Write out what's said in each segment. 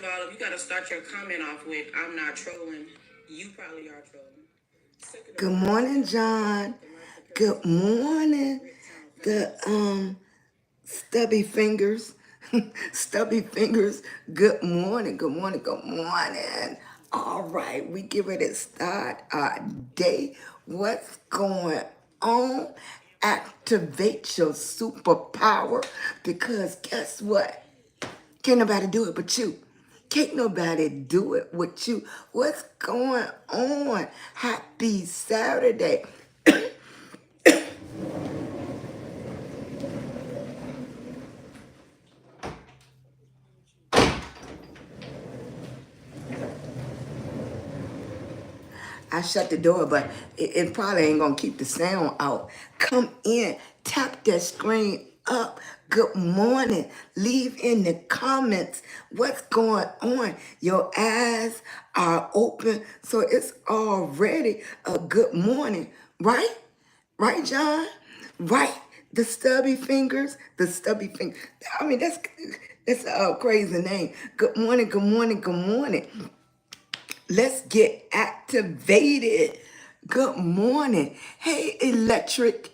of all, if you got to start your comment off with, I'm not trolling, you probably are trolling. Good morning, John. Good morning. The stubby fingers. Stubby fingers. Good morning. Good morning. Good morning. All right, we get ready to start our day. What's going on? Activate your superpower, because guess what? Can't nobody do it but you. Can't nobody do it with you. What's going on? Happy Saturday. I shut the door, but it probably ain't gonna keep the sound out. Come in, tap that screen up. Good morning. Leave in the comments what's going on. Your eyes are open, so it's already a good morning, right? Right, John? Right. The stubby fingers, the stubby finger. I mean, that's a crazy name. Good morning, good morning, good morning. Let's get activated. Good morning. Hey, electric.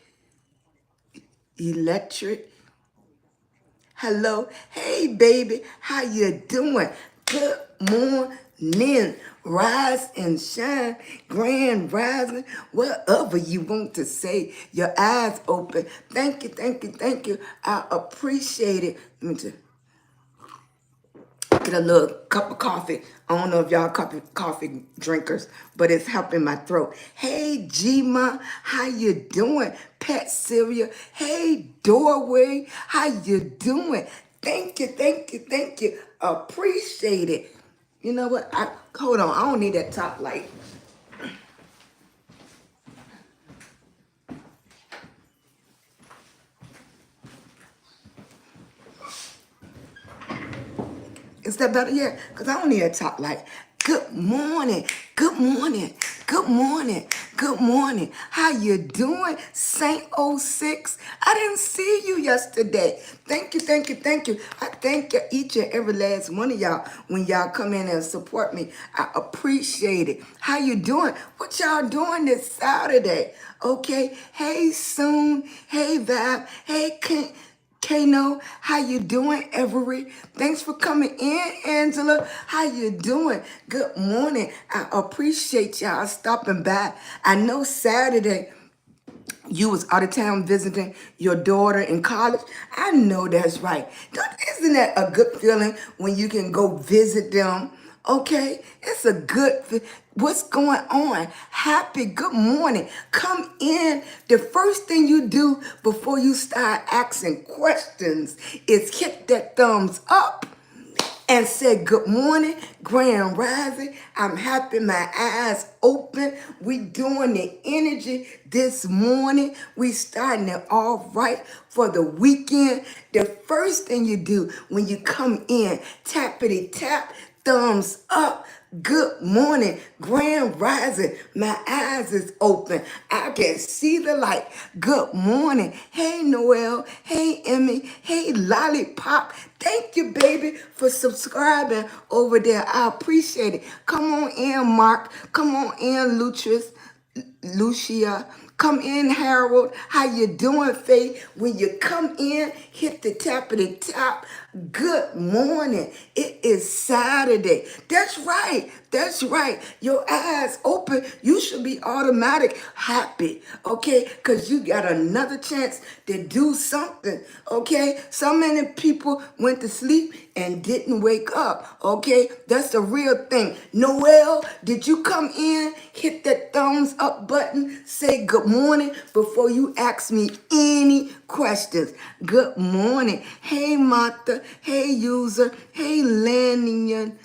Hello. Hey, baby. How you doing? Good morning. Rise and shine. Grand rising. Whatever you want to say. Your eyes open. Thank you, thank you, thank you. I appreciate it. Let me just get a little cup of coffee. I don't know if y'all coffee drinkers, but it's helping my throat. Hey, Gma, how you doing? Pet Sylvia. Hey, Doorway, how you doing? Thank you, thank you, thank you. Appreciate it. You know what? Hold on. I don't need that top light. Is that better? Yeah, because I don't need a top light. Good morning. Good morning. Good morning. Good morning. How you doing, Saint '06? I didn't see you yesterday. Thank you, thank you, thank you. I thank you, each and every last one of y'all, when y'all come in and support me. I appreciate it. How you doing? What y'all doing this Saturday? Okay. Hey, Soon. Hey, Vab. Hey, King. Kano, how you doing, Everett? Thanks for coming in, Angela. How you doing? Good morning. I appreciate y'all stopping by. I know Saturday you was out of town visiting your daughter in college. I know that's right. Isn't that a good feeling when you can go visit them? Okay, it's a good. What's going on? Happy good morning. Come in. The first thing you do before you start asking questions is hit that thumbs up and said, good morning, grand rising. I'm happy, my eyes open. We doing the energy this morning. We starting it all right for the weekend. The first thing you do when you come in, tappity tap, thumbs up. Good morning, grand rising. My eyes is open. I can see the light. Good morning. Hey, Noel. Hey, Emmy. Hey, Lollipop. Thank you, baby, for subscribing over there. I appreciate it. Come on in, Mark. Come on in, Lucia. Come in, Harold. How you doing, Faith? When you come in, hit the tap of the top. Good morning. It is Saturday. That's right. That's right. Your eyes open. You should be automatic happy, okay? Because you got another chance to do something, okay? So many people went to sleep and didn't wake up, okay? That's the real thing. Noel, did you come in? Hit that thumbs up button. Say good morning before you ask me any questions. Good morning. Hey, Martha. Hey, user. Hey, Lanningan.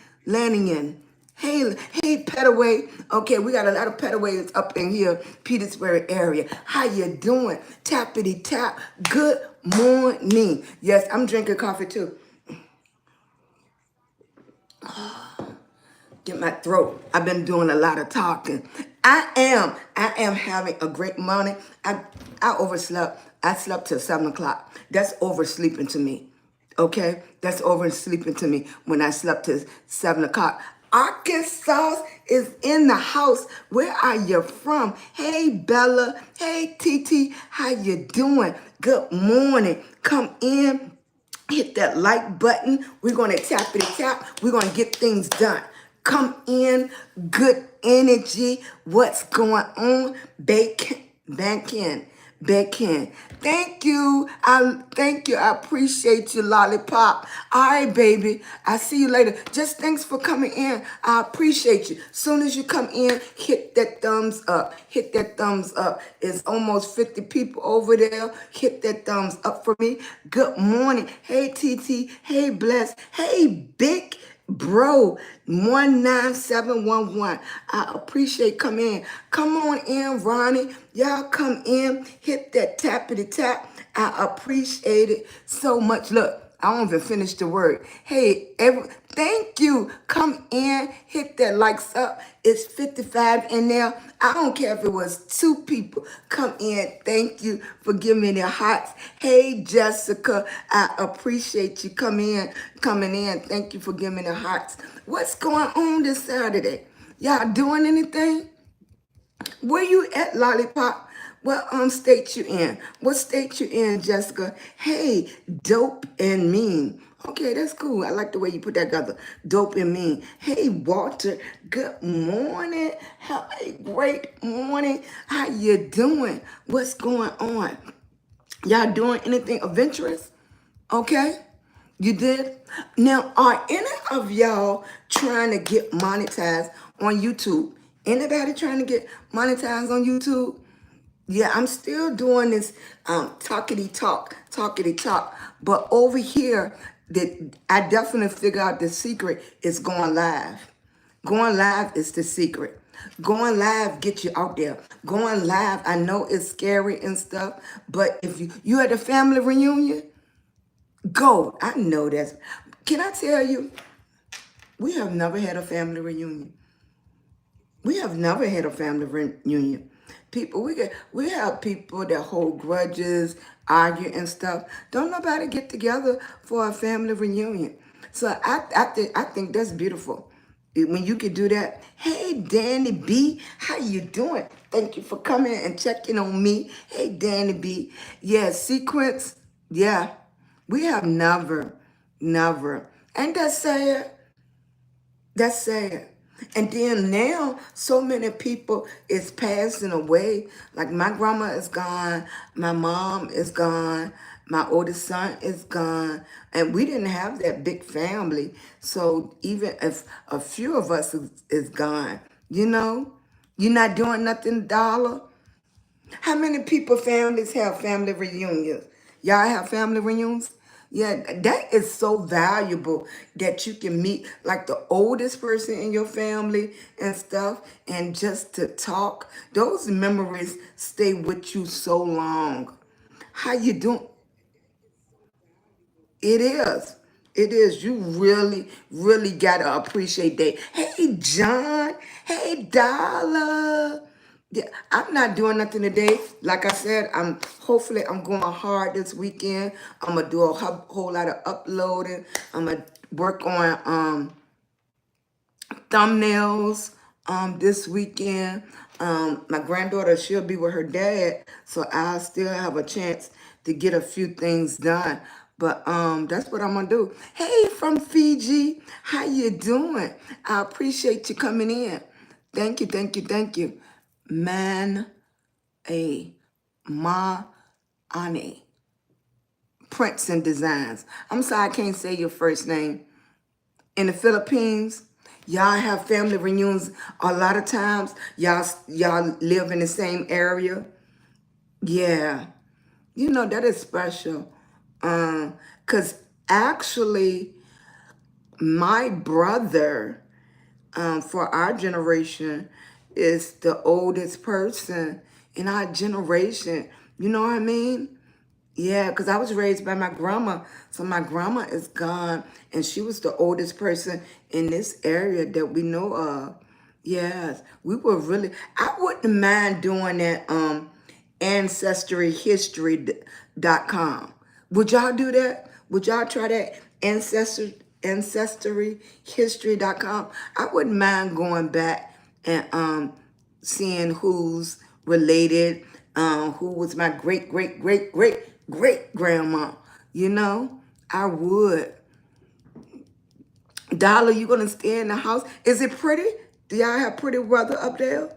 Hey, Petaway. Okay, we got a lot of Petaways up in here, Petersburg area. How you doing? Tappity tap. Good morning. Yes, I'm drinking coffee too. Get my throat. I've been doing a lot of talking. I am having a great morning. I overslept. I slept till 7 o'clock. That's oversleeping to me. Okay, that's over and sleeping to me when I slept till 7 o'clock. Arkansas is in the house. Where are you from? Hey, Bella. Hey, TT. How you doing? Good morning. Come in. Hit that like button. We're going to tap it tap. We're going to get things done. Come in. Good energy. What's going on? Back in. Thank you. Thank you. I appreciate you, Lollipop. All right, baby. I see you later. Just thanks for coming in. I appreciate you. Soon as you come in, hit that thumbs up. Hit that thumbs up. It's almost 50 people over there. Hit that thumbs up for me. Good morning. Hey, TT. Hey, Bless. Hey, Big Bro, 19711. I appreciate coming in. Come on in, Ronnie. Y'all come in. Hit that tappity tap. I appreciate it so much. Look, I won't even finish the word. Hey, thank you. Come in. Hit that likes up. It's 55 in there. I don't care if it was 2 people. Come in. Thank you for giving me the hearts. Hey, Jessica. I appreciate you coming in. Thank you for giving me the hearts. What's going on this Saturday? Y'all doing anything? Where you at, Lollipop? What state you in? What state you in, Jessica? Hey, dope and mean. Okay, that's cool. I like the way you put that together. Dope and mean. Hey, Walter. Good morning. Have a great morning. How you doing? What's going on? Y'all doing anything adventurous? Okay. You did? Now, are any of y'all trying to get monetized on YouTube? Anybody trying to get monetized on YouTube? Yeah, I'm still doing this talkity talk. But over here, I definitely figure out the secret is going live. Going live is the secret. Going live get you out there. Going live, I know it's scary and stuff, but if you at a family reunion, go. I know that. Can I tell you, we have never had a family reunion. We have never had a family reunion. People, we have people that hold grudges, argue and stuff. Don't nobody get together for a family reunion. So I think that's beautiful. When you can do that. Hey, Danny B, how you doing? Thank you for coming and checking on me. Hey, Danny B. Yeah, sequence. Yeah, we have never. Ain't that sad? That's sad. And then now, so many people is passing away. Like my grandma is gone, my mom is gone, my oldest son is gone, and we didn't have that big family. So even if a few of us is gone, you're not doing nothing, Dollar. How many people families have family reunions? Y'all have family reunions? Yeah, that is so valuable that you can meet like the oldest person in your family and stuff and just to talk. Those memories stay with you so long. How you doing? It is. It is. You really gotta appreciate that. Hey, John. Hey, Dollar. Yeah, I'm not doing nothing today. Like I said, hopefully I'm going hard this weekend. I'm gonna do a whole lot of uploading. I'm gonna work on thumbnails this weekend. My granddaughter, she'll be with her dad, so I'll still have a chance to get a few things done. But that's what I'm gonna do. Hey, from Fiji, how you doing? I appreciate you coming in. Thank you. Man, a ma ane. Prints and Designs. I'm sorry I can't say your first name. In the Philippines, y'all have family reunions a lot of times. Y'all live in the same area. Yeah. That is special. Cause actually my brother, for our generation, is the oldest person in our generation. You know what I mean? Yeah, because I was raised by my grandma. So my grandma is gone, and she was the oldest person in this area that we know of. Yes, we were really, I wouldn't mind doing that ancestryhistory.com. Would y'all do that? Would y'all try that? Ancestryhistory.com. I wouldn't mind going back and seeing who's related, who was my great, great, great, great, great grandma. You know, I would. Dollar, you gonna stay in the house? Is it pretty? Do y'all have pretty weather up there?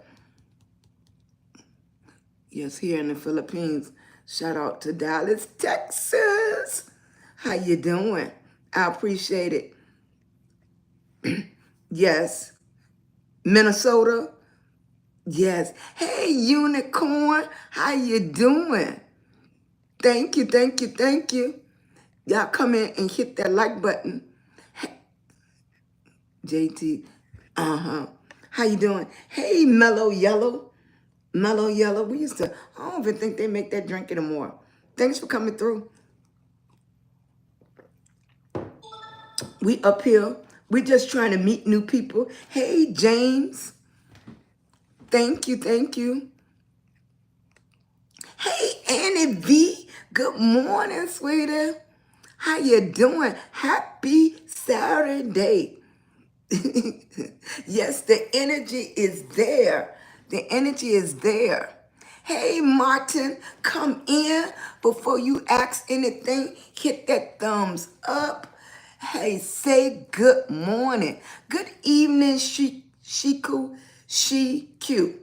Yes, here in the Philippines. Shout out to Dallas, Texas. How you doing? I appreciate it. Yes. Minnesota. Yes. Hey, Unicorn. How you doing? Thank you, thank you, thank you. Y'all come in and hit that like button. JT. Uh-huh. How you doing? Hey, Mellow Yellow. Mellow Yellow. We used to, I don't even think they make that drink anymore. Thanks for coming through. We up here. We just trying to meet new people. Hey, James. Thank you, thank you. Hey, Annie V. Good morning, sweetie. How you doing? Happy Saturday. Yes, the energy is there. The energy is there. Hey, Martin, come in. Before you ask anything, hit that thumbs up. Hey, say good morning. Good evening, Shiku, Sheq.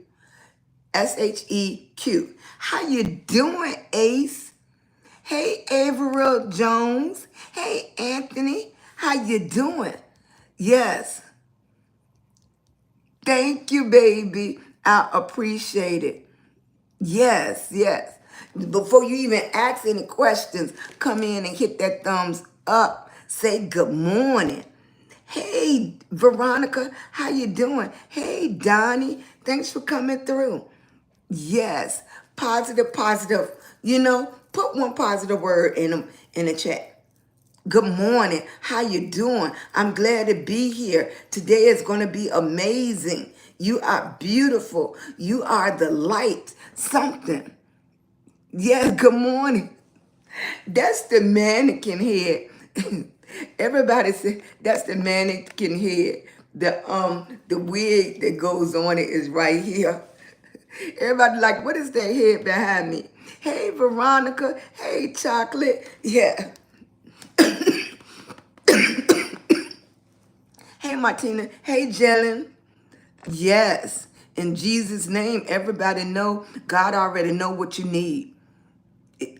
SHEQ. How you doing, Ace? Hey, Averill Jones. Hey, Anthony. How you doing? Yes. Thank you, baby. I appreciate it. Yes, yes. Before you even ask any questions, come in and hit that thumbs up. Say good morning. Hey, Veronica, how you doing? Hey, Donnie, thanks for coming through. Yes, positive, positive. You know, put one positive word in the chat. Good morning. How you doing? I'm glad to be here. Today is going to be amazing. You are beautiful. You are the light. Something. Yes, good morning. That's the mannequin head. Everybody say that's the mannequin head. The wig that goes on it is right here. Everybody like, what is that head behind me? Hey, Veronica. Hey, Chocolate. Yeah. Hey, Martina. Hey, Jelen. Yes. In Jesus' name, everybody know God already know what you need.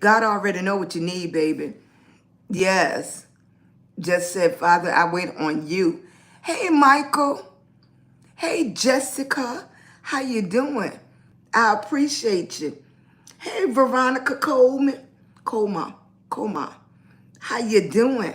God already know what you need, baby. Yes. Just said, Father, I wait on you. Hey, Michael. Hey, Jessica. How you doing? I appreciate you. Hey, Veronica Coleman. Coma. How you doing?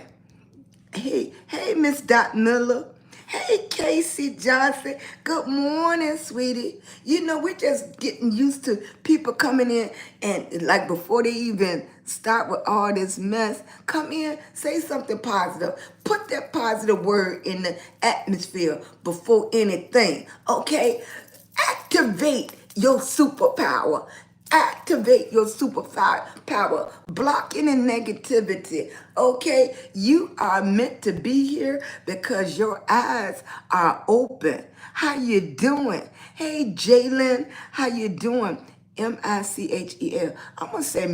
Hey, Miss Dot Miller. Hey, Casey Johnson. Good morning, sweetie. You know, we're just getting used to people coming in and like before they even start with all this mess, come in, say something positive. Put that positive word in the atmosphere before anything, okay? Activate your superpower. Activate your superpower. Block any negativity. Okay? You are meant to be here because your eyes are open. How you doing? Hey, Jalen. How you doing? Michel. I'm going to say,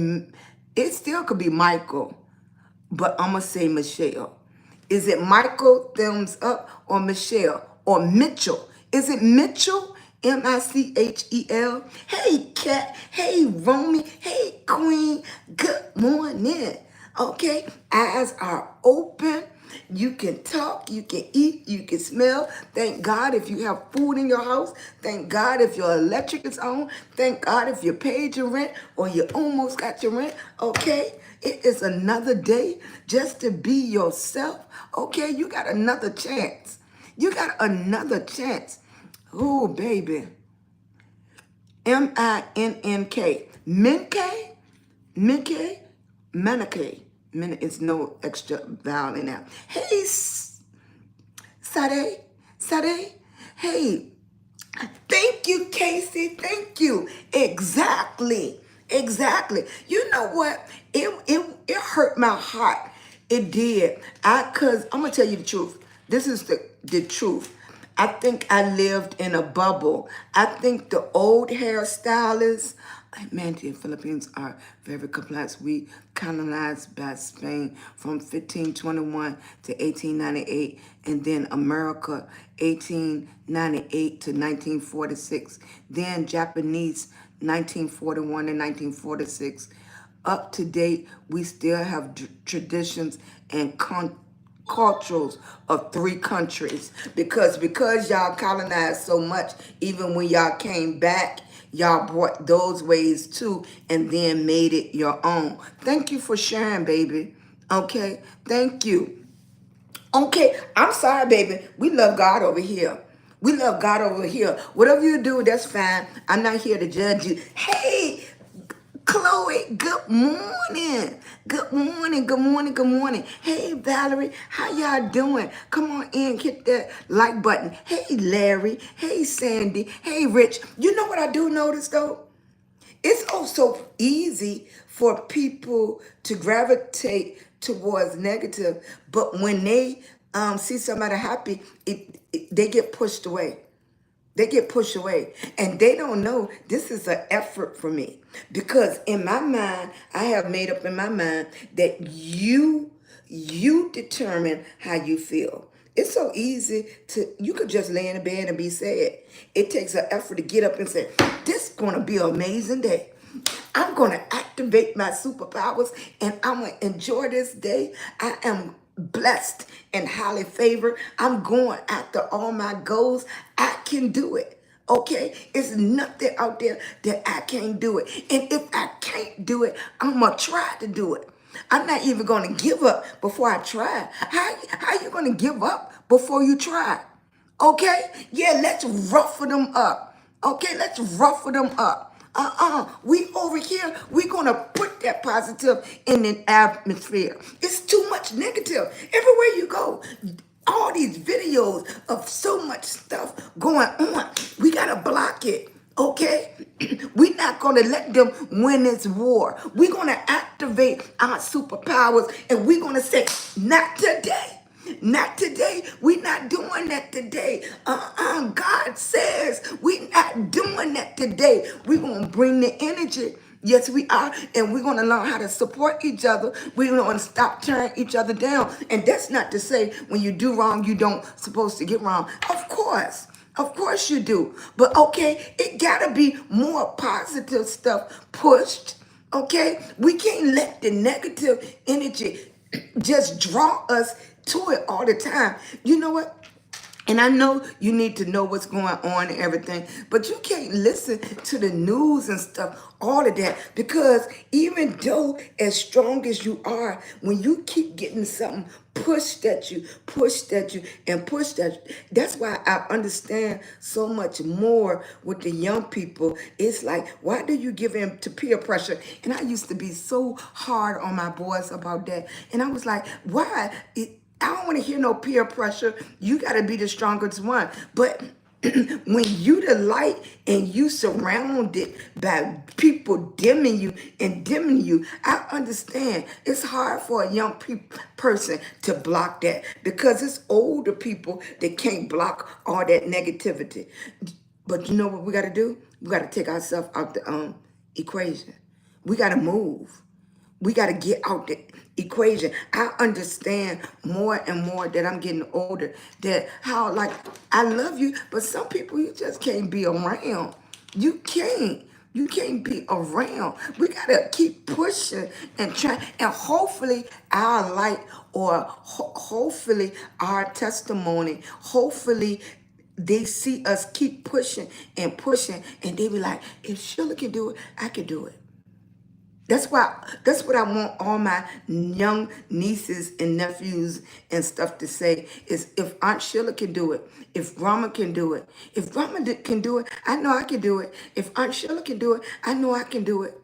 it still could be Michael, but I'm going to say Michelle. Is it Michael, thumbs up, or Michelle, or Mitchell? Is it Mitchell? Michel. Hey, Cat. Hey, Romy. Hey, Queen. Good morning. Okay, eyes are open. You can talk, you can eat, you can smell. Thank God if you have food in your house. Thank God if your electric is on. Thank God if you paid your rent or you almost got your rent. Okay, it is another day just to be yourself. Okay, you got another chance. You got another chance. Oh, baby. Minnk. Minke? Minke? Manake. It's no extra vowel in there. Hey, Sade. Sade. Hey. Thank you, Casey. Thank you. Exactly. Exactly. You know what? It hurt my heart. It did. Cause I'm gonna tell you the truth. This is the truth. I think I lived in a bubble. I think the old hairstylists, man, the Philippines are very complex. We colonized by Spain from 1521 to 1898, and then America 1898 to 1946. Then Japanese 1941 and 1946. Up to date, we still have traditions and cultures of 3 countries because y'all colonized so much. Even when y'all came back, y'all brought those ways too and then made it your own. Thank you for sharing, baby. Okay, thank you. Okay, I'm sorry, baby. We love God over here. We love God over here. Whatever you do, that's fine. I'm not here to judge you. Hey, Chloe, good morning. Good morning, good morning, good morning. Hey, Valerie, how y'all doing? Come on in, hit that like button. Hey, Larry. Hey, Sandy. Hey, Rich. You know what I do notice, though? It's also easy for people to gravitate towards negative, but when they see somebody happy, they get pushed away. They get pushed away and they don't know this is an effort for me because in my mind, I have made up in my mind that you determine how you feel. It's so easy you could just lay in the bed and be sad. It takes an effort to get up and say, this is going to be an amazing day. I'm going to activate my superpowers and I'm going to enjoy this day. I am blessed and highly favored. I'm going after all my goals. I can do it. Okay? It's nothing out there that I can't do it. And if I can't do it, I'm going to try to do it. I'm not even going to give up before I try. How you going to give up before you try? Okay? Yeah, let's ruffle them up. Okay, let's ruffle them up. We over here, we're going to put that positive in the atmosphere. It's too much negative. Everywhere you go, all these videos of so much stuff going on, we got to block it. Okay? We're not going to let them win this war. We're going to activate our superpowers and we're going to say, not today. Not today. We're not doing that today. God says we're not doing that today. We're going to bring the energy. Yes, we are. And we're going to learn how to support each other. We're going to stop tearing each other down. And that's not to say when you do wrong, you don't supposed to get wrong. Of course. Of course you do. But okay, it got to be more positive stuff pushed. Okay? We can't let the negative energy just draw us to it all the time. You know what? And I know you need to know what's going on and everything, but you can't listen to the news and stuff, all of that, because even though as strong as you are, when you keep getting something pushed at you, and pushed at you, that's why I understand so much more with the young people. It's like, why do you give in to peer pressure? And I used to be so hard on my boys about that. And I was like, why? I don't want to hear no peer pressure. You got to be the strongest one. But when you the light and you surrounded by people dimming you and dimming you, I understand it's hard for a young person to block that because it's older people that can't block all that negativity. But you know what we got to do? We got to take ourselves out the equation. We got to move. We got to get out the equation. I understand more and more that I'm getting older, that how, like, I love you, but some people you just can't be around. You can't. You can't be around. We got to keep pushing and trying. And hopefully our light or hopefully our testimony, hopefully they see us keep pushing and pushing. And they be like, if Sheila can do it, I can do it. That's what I want all my young nieces and nephews and stuff to say is if Aunt Sheila can do it, if Grandma can do it, if Grandma can do it, I know I can do it. If Aunt Sheila can do it, I know I can do it.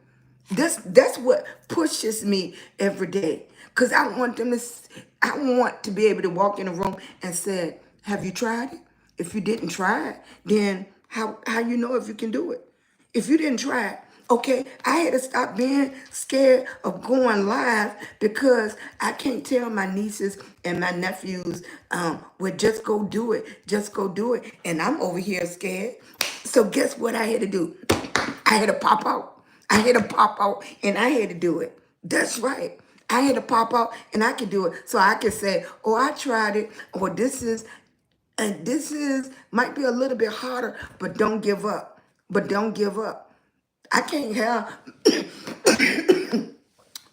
That's what pushes me every day. Cause I want to be able to walk in a room and say, have you tried it? If you didn't try it, then how you know if you can do it? If you didn't try it, Okay, I had to stop being scared of going live because I can't tell my nieces and my nephews, well, just go do it, just go do it. And I'm over here scared. So guess what I had to do? I had to pop out. I had to pop out and I had to do it. That's right. I had to pop out and I could do it. So I could say, oh, I tried it, or this is might be a little bit harder, but don't give up. But don't give up. I can't have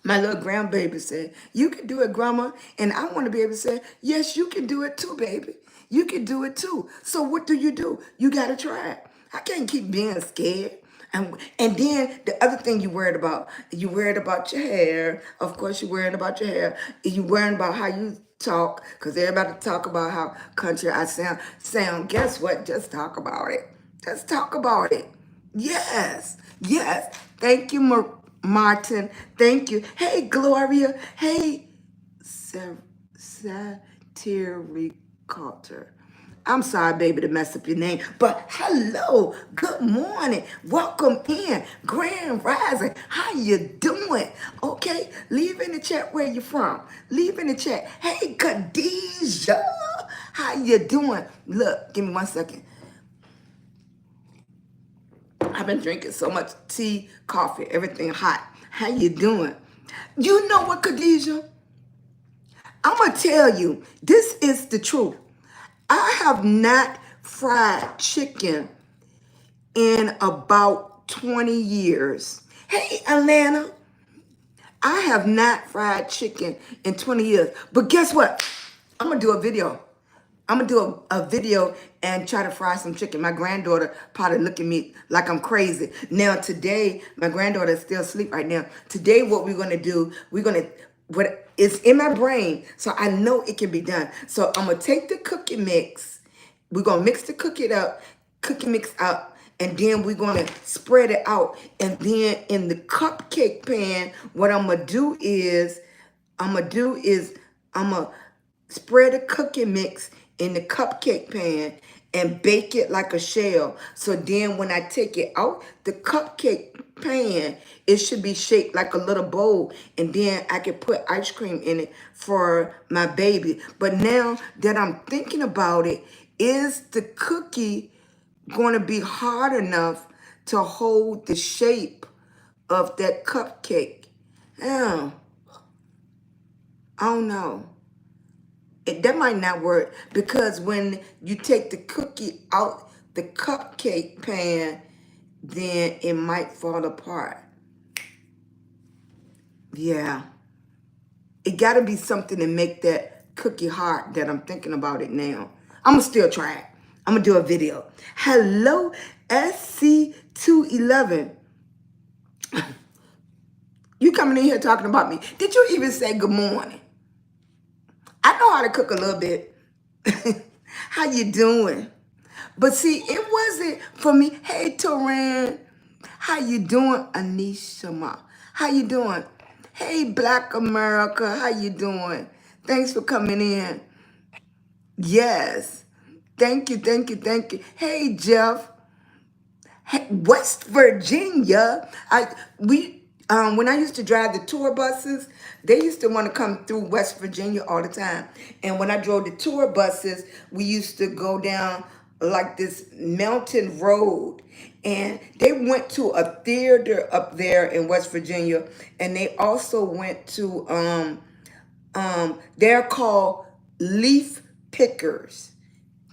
my little grandbaby said, you can do it, Grandma. And I want to be able to say, yes, you can do it too, baby. You can do it too. So what do? You got to try it. I can't keep being scared. And then the other thing you worried about your hair. Of course, you worried about your hair. You worried about how you talk, because everybody talk about how country I sound. Guess what? Just talk about it. Just talk about it. Yes, yes. Thank you, Martin. Thank you. Hey, Gloria. Hey, Satiriculture. I'm sorry, baby, to mess up your name, but hello, good morning, welcome in, Grand Rising. How you doing? Okay, leave in the chat where you from. Leave in the chat. Hey, Khadijah, how you doing? Look, give me 1 second. I've been drinking so much tea, coffee, everything hot. How you doing? You know what, Khadijah? I'm going to tell you, this is the truth. I have not fried chicken in about 20 years. Hey, Atlanta, I have not fried chicken in 20 years. But guess what? I'm going to do a video. I'm going to do a video and try to fry some chicken. My granddaughter probably look at me like I'm crazy. Now, today, my granddaughter is still asleep right now. Today, what we're going to do, what is in my brain, so I know it can be done. So I'm going to take the cookie mix. We're going to mix the cookie mix up, and then we're going to spread it out. And then in the cupcake pan, what I'm going to do is, I'm going to spread the cookie mix in the cupcake pan and bake it like a shell. So then when I take it out the cupcake pan, it should be shaped like a little bowl. And then I can put ice cream in it for my baby. But now that I'm thinking about it, is the cookie going to be hard enough to hold the shape of that cupcake? Oh, I don't know. That might not work, because when you take the cookie out the cupcake pan, then it might fall apart. Yeah. It got to be something to make that cookie hard that I'm thinking about it now. I'm going to still try it. I'm going to do a video. Hello, SC211. You coming in here talking about me. Did you even say good morning? I know how to cook a little bit. How you doing? But see, it wasn't for me. Hey, Toran. How you doing, Anishama? How you doing? Hey, Black America. How you doing? Thanks for coming in. Yes. Thank you, thank you, thank you. Hey, Jeff. Hey, West Virginia. When I used to drive the tour buses, they used to want to come through West Virginia all the time. And when I drove the tour buses, we used to go down like this mountain road. And they went to a theater up there in West Virginia. And they also went to, they're called leaf pickers.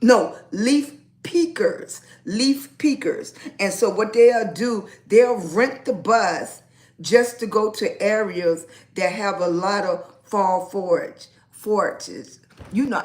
No, leaf peekers. Leaf peekers. And so what they'll do, they'll rent the bus just to go to areas that have a lot of fall forages. You know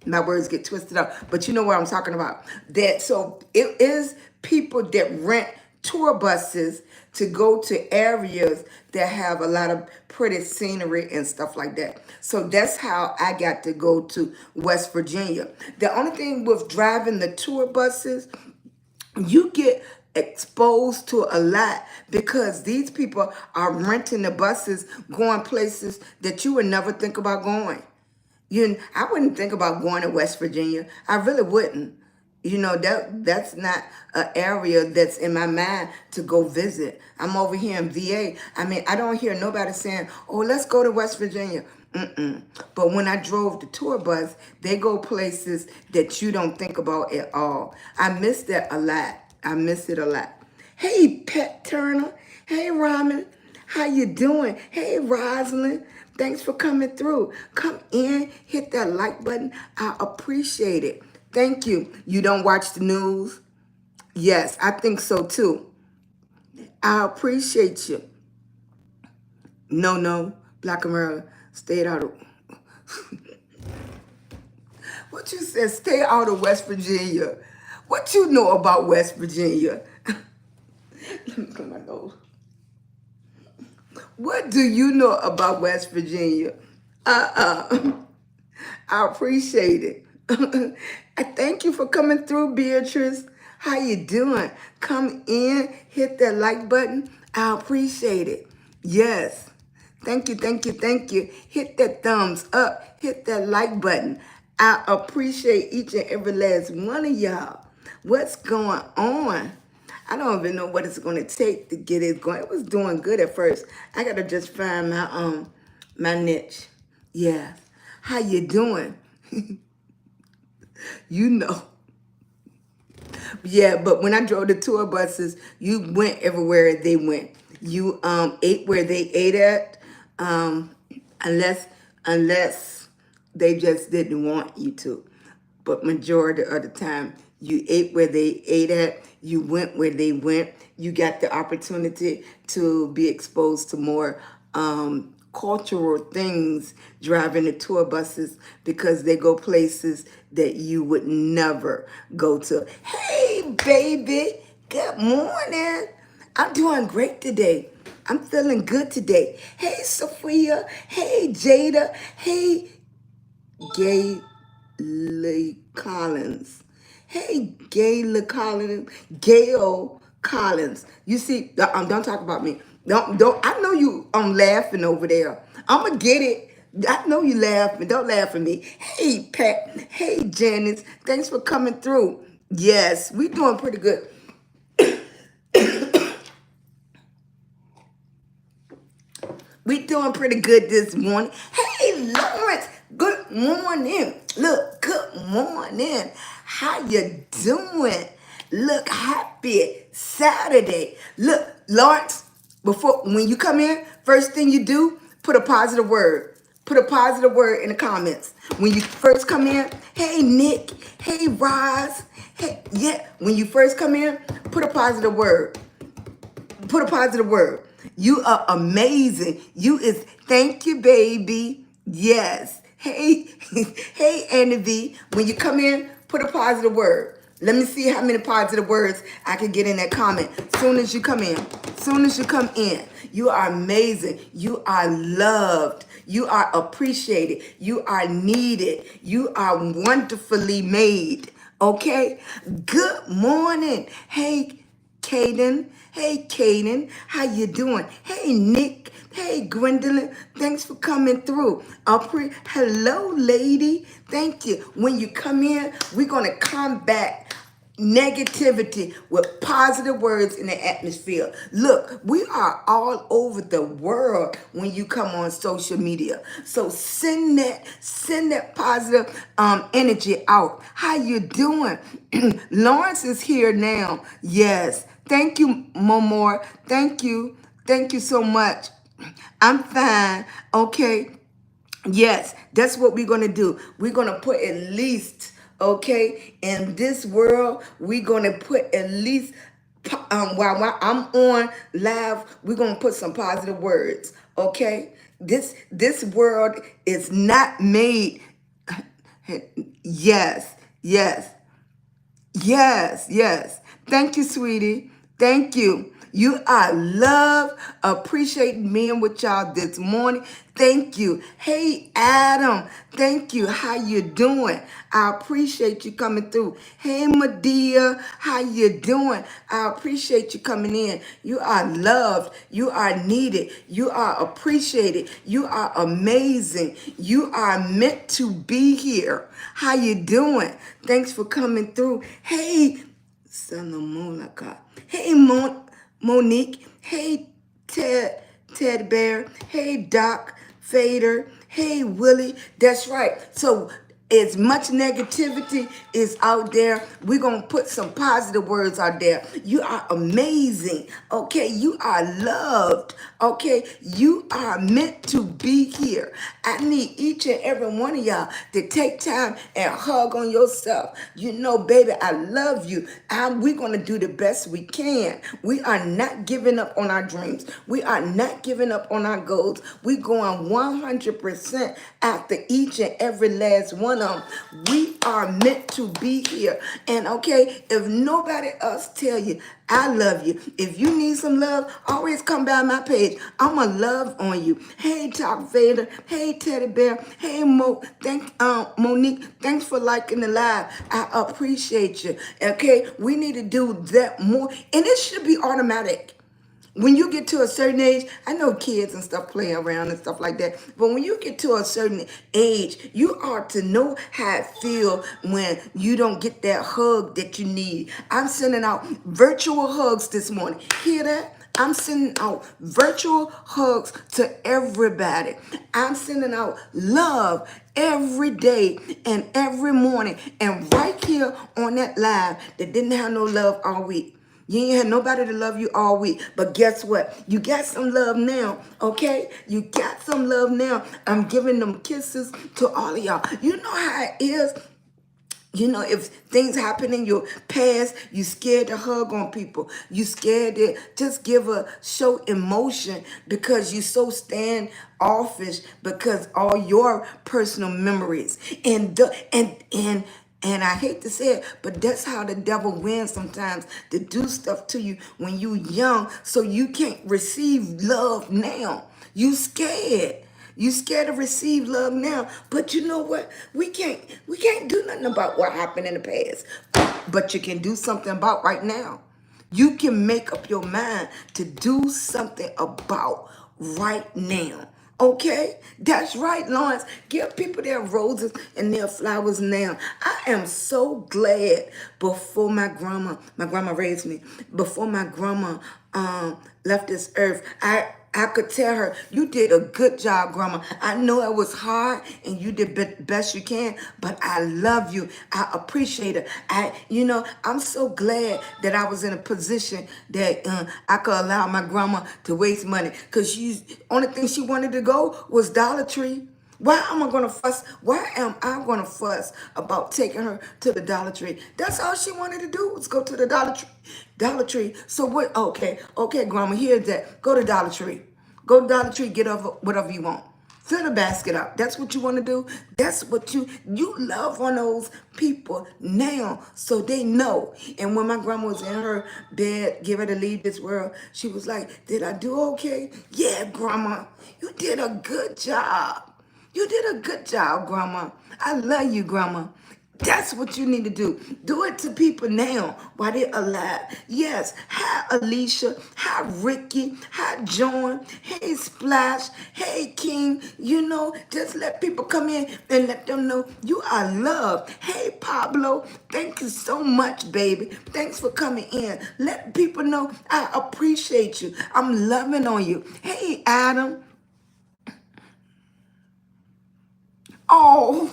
my words get twisted up, but you know what I'm talking about. That so it is people that rent tour buses to go to areas that have a lot of pretty scenery and stuff like that. So that's how I got to go to West Virginia. The only thing with driving the tour buses, you get exposed to a lot, because these people are renting the buses, going places that you would never think about going. I wouldn't think about going to West Virginia. I really wouldn't. You know, that's not an area that's in my mind to go visit. I'm over here in VA. I mean, I don't hear nobody saying, oh, let's go to West Virginia. Mm-mm. But when I drove the tour bus, they go places that you don't think about at all. I miss that a lot. I miss it a lot. Hey, Pet Turner. Hey, Ramen. How you doing? Hey, Rosalind. Thanks for coming through. Come in, hit that like button. I appreciate it. Thank you. You don't watch the news? Yes, I think so too. I appreciate you. No, Black America, stay out of... What you said, stay out of West Virginia. What you know about West Virginia? Let me clear my nose. What do you know about West Virginia? I appreciate it. I thank you for coming through, Beatrice. How you doing? Come in, hit that like button. I appreciate it. Yes. Thank you, thank you, thank you. Hit that thumbs up. Hit that like button. I appreciate each and every last one of y'all. What's going on? I don't even know what it's going to take to get it going. It was doing good at first. I got to just find my niche. Yeah. How you doing? You know. Yeah, but when I drove the tour buses, you went everywhere they went. You ate where they ate at, unless they just didn't want you to. But majority of the time, you ate where they ate at. You went where they went. You got the opportunity to be exposed to more cultural things driving the tour buses because they go places that you would never go to. Hey, baby. Good morning. I'm doing great today. I'm feeling good today. Hey, Sophia. Hey, Jada. Hey, Gayle Collins. Hey, Gail Collins. You see, don't talk about me. Don't. I know you. Laughing over there. I'ma get it. I know you laughing. Don't laugh at me. Hey, Pat. Hey, Janice. Thanks for coming through. Yes, we doing pretty good. We doing pretty good this morning. Hey, Lawrence. Good morning. Look, good morning. How you doing? Look, happy Saturday. Look, Lawrence, when you come in, first thing you do, put a positive word. Put a positive word in the comments. When you first come in, hey, Nick. Hey, Roz. Hey, yeah. When you first come in, put a positive word. Put a positive word. You are amazing. Thank you, baby. Yes. Hey, hey, Annie V. When you come in, put a positive word. Let me see how many positive words I can get in that comment. Soon as you come in. Soon as you come in. You are amazing. You are loved. You are appreciated. You are needed. You are wonderfully made. Okay? Good morning. Hey, Kaden. Hey, Kaden. How you doing? Hey, Nick. Hey, Gwendolyn. Thanks for coming through. Hello, lady. Thank you. When you come in, we're going to combat negativity with positive words in the atmosphere. Look, we are all over the world when you come on social media. So send that positive energy out. How you doing? Lawrence is here now. Yes. Thank you, Momor. Thank you. Thank you so much. I'm fine. Okay. Yes, that's what we're going to do. We're going to put at least, okay, in this world, we're going to put at least, while I'm on live, we're going to put some positive words, okay? This world is not made, yes, yes. Yes, yes. Thank you, sweetie. Thank you. You are loved. Appreciate being with y'all this morning. Thank you. Hey, Adam. Thank you. How you doing? I appreciate you coming through. Hey, Medea. How you doing? I appreciate you coming in. You are loved. You are needed. You are appreciated. You are amazing. You are meant to be here. How you doing? Thanks for coming through. Hey, Salamonica. Hey, Monique. Hey, Ted Bear. Hey, Doc Fader. Hey, Willie. That's right. So as much negativity is out there, we're going to put some positive words out there. You are amazing. Okay. You are loved. Okay. You are meant to be here. I need each and every one of y'all to take time and hug on yourself. You know, baby, I love you. We're going to do the best we can. We are not giving up on our dreams. We are not giving up on our goals. We're going 100% after each and every last one of them. We are meant to be here. And okay, if nobody else tell you, I love you. If you need some love, always come by my page. I'ma love on you. Hey, Top Vader. Hey, Teddy Bear. Hey, Monique. Thanks for liking the live. I appreciate you. Okay, we need to do that more, and it should be automatic. When you get to a certain age, I know kids and stuff play around and stuff like that, but when you get to a certain age, you ought to know how it feels when you don't get that hug that you need. I'm sending out virtual hugs this morning. Hear that? I'm sending out virtual hugs to everybody. I'm sending out love every day and every morning, and right here on that live that didn't have no love all week. You ain't had nobody to love you all week. But guess what? You got some love now, okay? You got some love now. I'm giving them kisses to all of y'all. You know how it is. You know, if things happen in your past, you scared to hug on people. You scared to just show emotion because you so standoffish because all your personal memories. And I hate to say it, but that's how the devil wins sometimes, to do stuff to you when you young so you can't receive love now. You scared. You scared to receive love now. But you know what? We can't do nothing about what happened in the past. But you can do something about right now. You can make up your mind to do something about right now. Okay? That's right, Lawrence. Give people their roses and their flowers now. I am so glad before my grandma raised me, before my grandma left this earth, I could tell her, you did a good job, Grandma. I know it was hard and you did the best you can, but I love you. I appreciate it. I'm so glad that I was in a position that I could allow my grandma to waste money, because only thing she wanted to go was Dollar Tree. Why am I gonna fuss? Why am I gonna fuss about taking her to the Dollar Tree? That's all she wanted to do, was go to the Dollar Tree. Dollar Tree. So what? Okay, Grandma. Here's that. Go to Dollar Tree. Go to Dollar Tree. Get whatever you want. Fill the basket up. That's what you want to do. That's what you love on those people now, so they know. And when my grandma was in her bed, get ready to leave this world, she was like, "Did I do okay?" "Yeah, Grandma. You did a good job. You did a good job, Grandma. I love you, Grandma." That's what you need to do. Do it to people now while they're alive. Yes. Hi, Alicia. Hi, Ricky. Hi, John. Hey, Splash. Hey, King. Just let people come in and let them know you are loved. Hey, Pablo. Thank you so much, baby. Thanks for coming in. Let people know I appreciate you. I'm loving on you. Hey, Adam. Oh,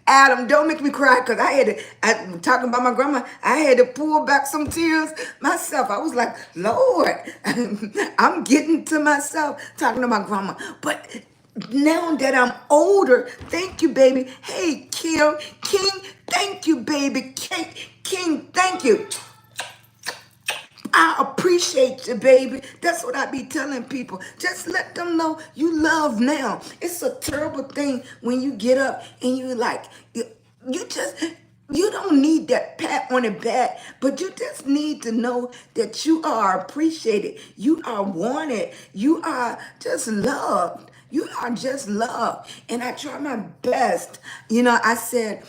Adam, don't make me cry, because I'm talking about my grandma, I had to pull back some tears myself. I was like, Lord, I'm getting to myself talking to my grandma. But now that I'm older, thank you, baby. Hey, King, thank you, baby. King, thank you. I appreciate you, baby. That's what I be telling people. Just let them know you love now. It's a terrible thing when you get up and you You don't need that pat on the back, but you just need to know that you are appreciated. You are wanted. You are just loved. You are just loved. And I try my best. You know, I said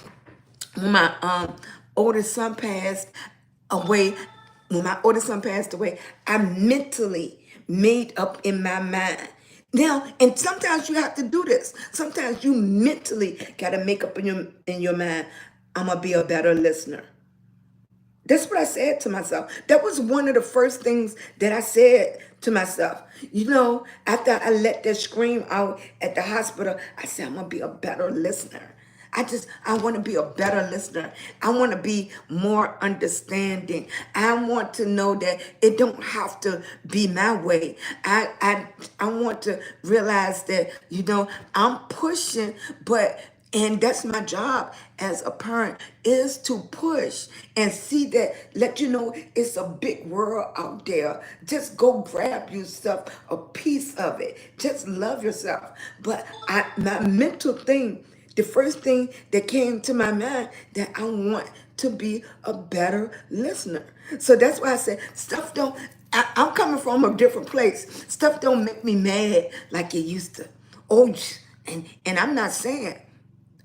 when my oldest son passed away, when my oldest son passed away, I mentally made up in my mind. Now, and sometimes you have to do this. Sometimes you mentally gotta make up in your mind, I'm gonna be a better listener. That's what I said to myself. That was one of the first things that I said to myself. You know, after I let that scream out at the hospital, I said, I'm going to be a better listener. I want to be a better listener. I want to be more understanding. I want to know that it don't have to be my way. I want to realize that, you know, I'm pushing, but and that's my job as a parent, is to push and see that, let you know it's a big world out there. Just go grab yourself a piece of it. Just love yourself. But my mental thing, the first thing that came to my mind, that I want to be a better listener. So that's why I said stuff don't, I'm coming from a different place. Stuff don't make me mad like it used to. Oh, and I'm not saying,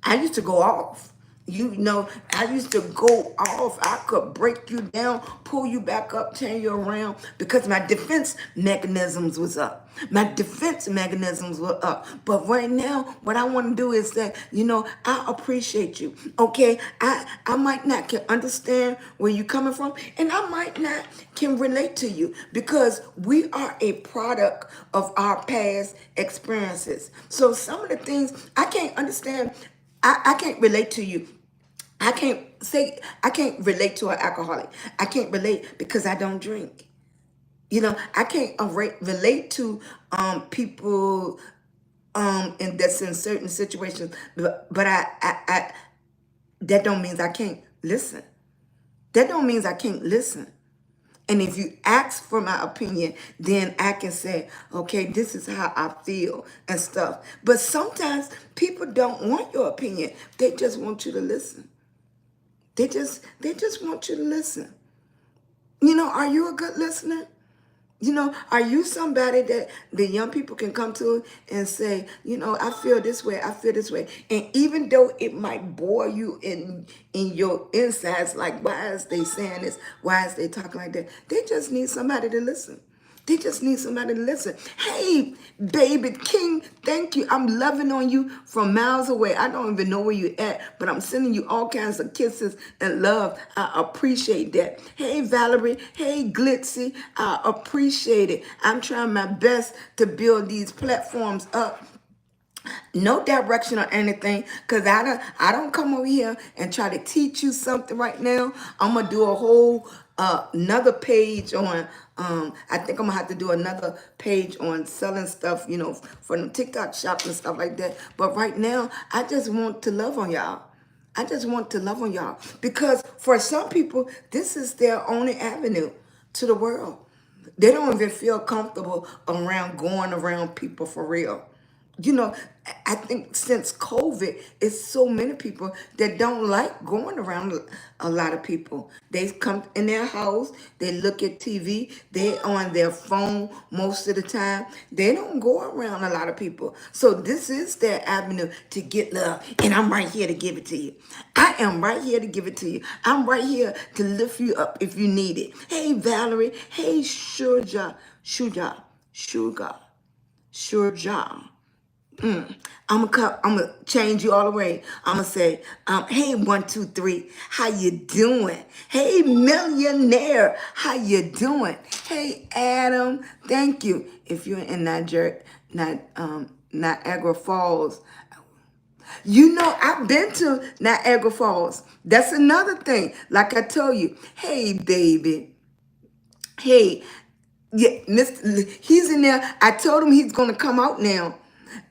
I used to go off. You know, I used to go off. I could break you down, pull you back up, turn you around, because my defense mechanisms was up. My defense mechanisms were up. But right now, what I want to do is that, you know, I appreciate you. Okay, I might not can understand where you're coming from, and I might not can relate to you, because we are a product of our past experiences. So some of the things I can't understand. I can't relate to you. I can't relate to an alcoholic. I can't relate because I don't drink. You know, I can't relate to people and that's in certain situations, but I that don't mean I can't listen. That don't mean I can't listen. And if you ask for my opinion, then I can say, okay, this is how I feel and stuff. But sometimes people don't want your opinion. They just want you to listen. They just want you to listen. You know, are you a good listener? You know, are you somebody that the young people can come to and say, you know, I feel this way, I feel this way. And even though it might bore you in your insides, like, why is they saying this? Why is they talking like that? They just need somebody to listen. They just need somebody to listen. Hey, baby king, thank you. I'm loving on you from miles away. I don't even know where you're at, but I'm sending you all kinds of kisses and love. I appreciate that. Hey, Valerie. Hey, Glitzy. I appreciate it. I'm trying my best to build these platforms up. No direction or anything, because I don't come over here and try to teach you something right now. I'm gonna do a whole another page on I think I'm gonna have to do another page on selling stuff, you know, for the TikTok shops and stuff like that. But right now, I just want to love on y'all. I just want to love on y'all, because for some people, this is their only avenue to the world. They don't even feel comfortable around going around people for real. You know, I think since COVID, it's so many people that don't like going around a lot of people. They come in their house, they look at TV, they on their phone most of the time. They don't go around a lot of people. So this is their avenue to get love. And I'm right here to give it to you. I am right here to give it to you. I'm right here to lift you up if you need it. Hey, Valerie. Hey, Shurja. I'm gonna change you all the way. I'm gonna say, hey, 1, 2, 3, how you doing? Hey, millionaire, how you doing? Hey, Adam, thank you. If you're in Niagara Falls, you know I've been to Niagara Falls. That's another thing. Like I told you, hey, baby, hey, yeah, he's in there. I told him he's gonna come out now.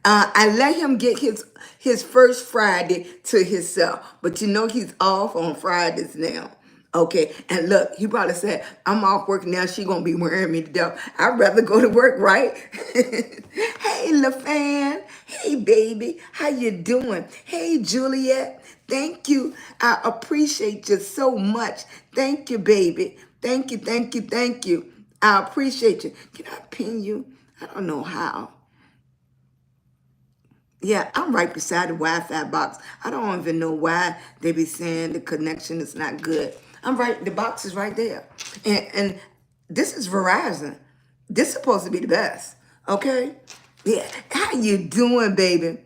I let him get his first Friday to himself, but you know he's off on Fridays now. Okay, and look, he probably said, I'm off work now. She gonna be wearing me to death. I'd rather go to work, right? Hey, LaFan. Hey, baby. How you doing? Hey, Juliet. Thank you. I appreciate you so much. Thank you, baby. Thank you, thank you, thank you. I appreciate you. Can I pin you? I don't know how. Yeah, I'm right beside the Wi-Fi box. I don't even know why they be saying the connection is not good. I'm right, the box is right there. And this is Verizon. This is supposed to be the best. Okay? Yeah. How you doing, baby?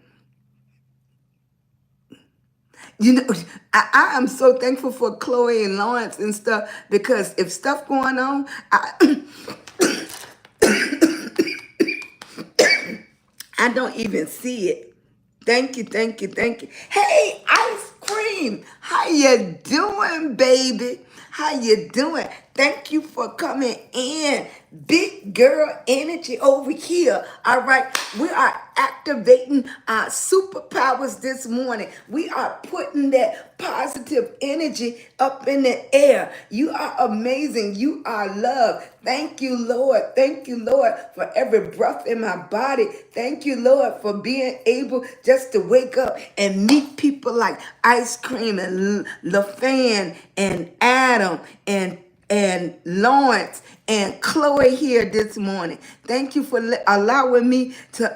You know, I am so thankful for Chloe and Lawrence and stuff because if stuff going on, I don't even see it. Thank you, thank you, thank you. Hey, ice cream. How you doing, baby? How you doing? Thank you for coming in. Big girl energy over here. All right. We are activating our superpowers this morning. We are putting that positive energy up in the air. You are amazing. You are loved. Thank you, Lord. Thank you, Lord, for every breath in my body. Thank you, Lord, for being able just to wake up and meet people like Ice Cream and LaFan and Adam and Lawrence and Chloe here this morning. Thank you for allowing me to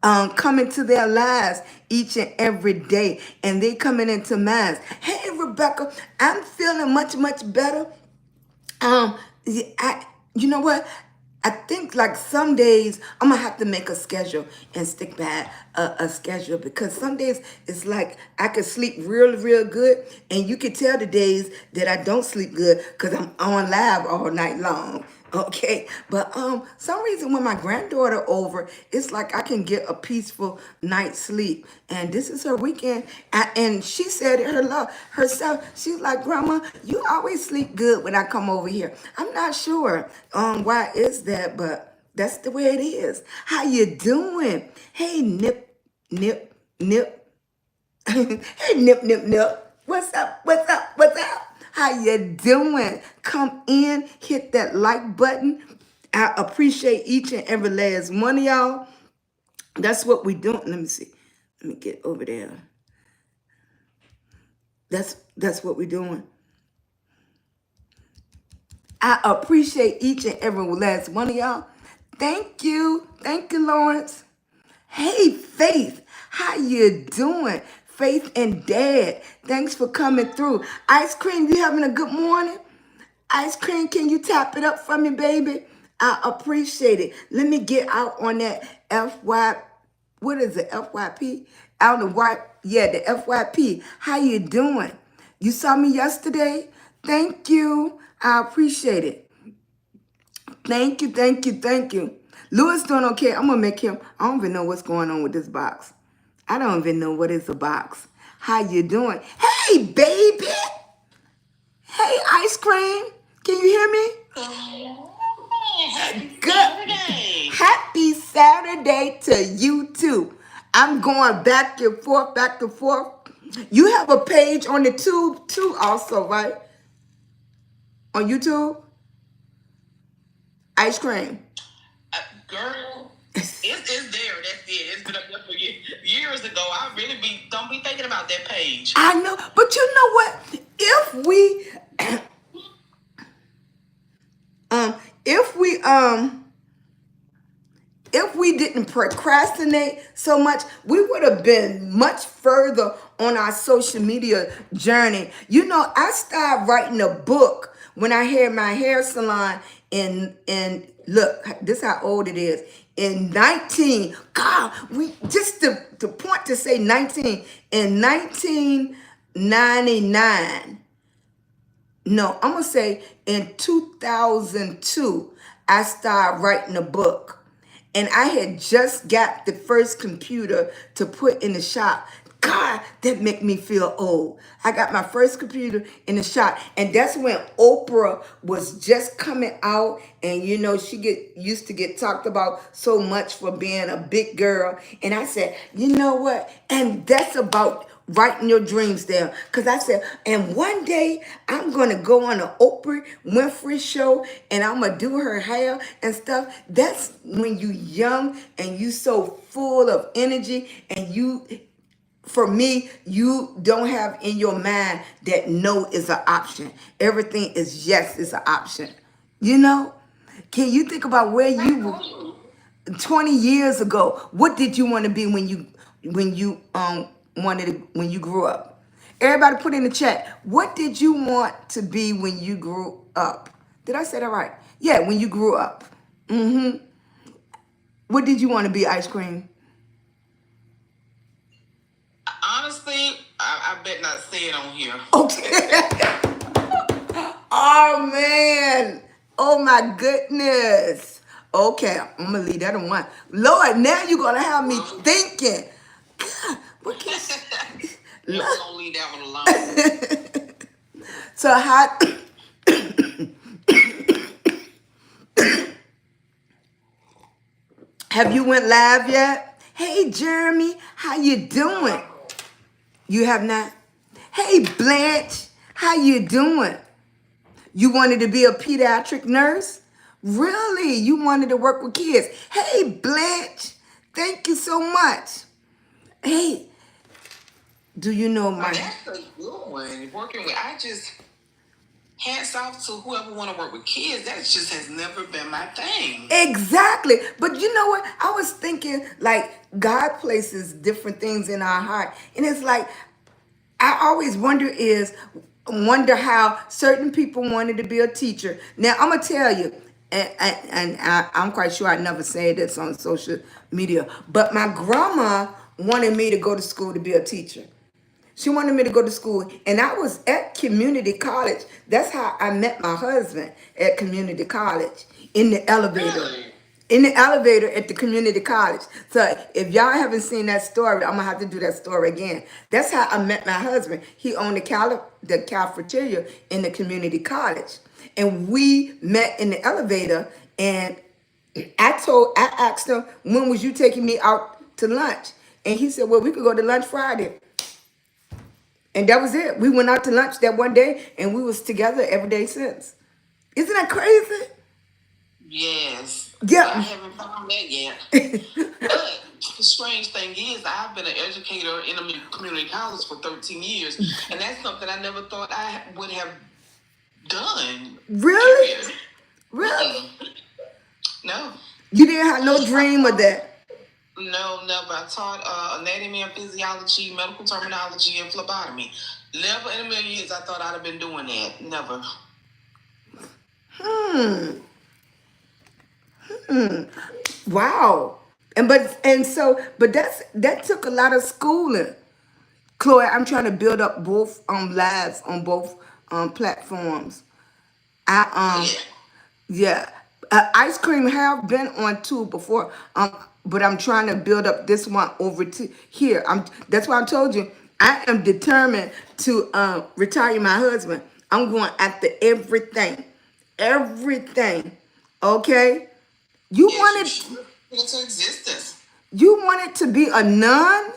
come into their lives each and every day, and they coming into mine. Hey, Rebecca, I'm feeling much, much better. Yeah, you know what? I think like some days I'm gonna have to make a schedule and stick by a schedule because some days it's like I could sleep real, real good, and you can tell the days that I don't sleep good because I'm on live all night long. Okay, but some reason when my granddaughter over, it's like I can get a peaceful night's sleep. And this is her weekend, and she said it herself. She's like, Grandma, you always sleep good when I come over here. I'm not sure why is that, but that's the way it is. How you doing? Hey, Nip, Nip, Nip. Hey, Nip, Nip, Nip. What's up? What's up? What's up? How you doing? Come in, hit that like button. I appreciate each and every last one of y'all. That's what we doing. Let me see. Let me get over there. That's what we're doing. I appreciate each and every last one of y'all. Thank you. Thank you, Lawrence. Hey, Faith, how you doing? Faith and Dad, thanks for coming through. Ice Cream, you having a good morning? Ice Cream, can you tap it up for me, baby? I appreciate it. Let me get out on that what is it, FYP? Out of what? Yeah, the FYP. How you doing? You saw me yesterday? Thank you. I appreciate it. Thank you, thank you, thank you. Louis doing okay. I'm gonna make him. I don't even know what's going on with this box. I don't even know what is a box. How you doing? Hey, baby. Hey, Ice Cream. Can you hear me? Happy Good. Saturday. Happy Saturday to you too. I'm going back and forth, back and forth. You have a page on the tube too, also, right? On YouTube? Ice Cream. Girl, it's there. That's it. It's been up there for years ago. I really don't be thinking about that page. I know, but you know what? If we if we if we didn't procrastinate so much, we would have been much further on our social media journey. You know, I started writing a book when I had my hair salon in look, this is how old it is. In 19, God, we just to point to say 19, in 1999. No, I'm going to say in 2002, I started writing a book. And I had just got the first computer to put in the shop. God, that make me feel old. I got my first computer in the shop. And that's when Oprah was just coming out. And, you know, she used to get talked about so much for being a big girl. And I said, you know what? And that's about writing your dreams down. Because I said, and one day I'm going to go on an Oprah Winfrey show and I'm going to do her hair and stuff. That's when you young and you so full of energy and you for me, you don't have in your mind that no is an option. Everything is yes is an option. You know? Can you think about where you were 20 years ago? What did you want to be when you grew up? Everybody put in the chat. What did you want to be when you grew up? Did I say that right? Yeah, when you grew up. Mm-hmm. What did you want to be, Ice Cream? Honestly, I bet not say it on here. Okay. Oh man. Oh my goodness. Okay, I'm gonna leave that on one. Lord, now you're gonna have me thinking. God, what can Yeah, we're gonna leave that one alone. so how have you went live yet? Hey Jeremy, how you doing? You have not? Hey Blanche, how you doing? You wanted to be a pediatric nurse? Really? You wanted to work with kids? Hey, Blanche, thank you so much. Hey, do you know my... That's a good one. Working with, I just, hats off to whoever want to work with kids. That just has never been my thing. Exactly. But you know what? I was thinking, like, God places different things in our heart. And it's like, I always wonder how certain people wanted to be a teacher. Now I'm gonna tell you, I'm quite sure I never said this on social media, but my grandma wanted me to go to school to be a teacher. She wanted me to go to school, and I was at community college. That's how I met my husband, at community college, in the elevator. Really? In the elevator at the community college. So if y'all haven't seen that story, I'm gonna have to do that story again. That's how I met my husband. He owned the cafeteria in the community college, and we met in the elevator. And I asked him, when was you taking me out to lunch? And he said, well, we could go to lunch Friday. And that was it. We went out to lunch that one day, and we was together every day since. Isn't that crazy? Yes. Yeah. I haven't found that yet. But the strange thing is, I've been an educator in a community college for 13 years, and that's something I never thought I would have done. Really? Period. Really? No. You didn't have no dream of that? No, never. I taught anatomy and physiology, medical terminology, and phlebotomy. Never in a million years I thought I'd have been doing that. Never. Wow. But that took a lot of schooling. Chloe, I'm trying to build up both lives on both platforms. I Yeah. Ice Cream have been on two before, but I'm trying to build up this one over to here. That's why I told you I am determined to retire my husband. I'm going after everything, everything. Okay, you wanted Into existence. you wanted to be a nun.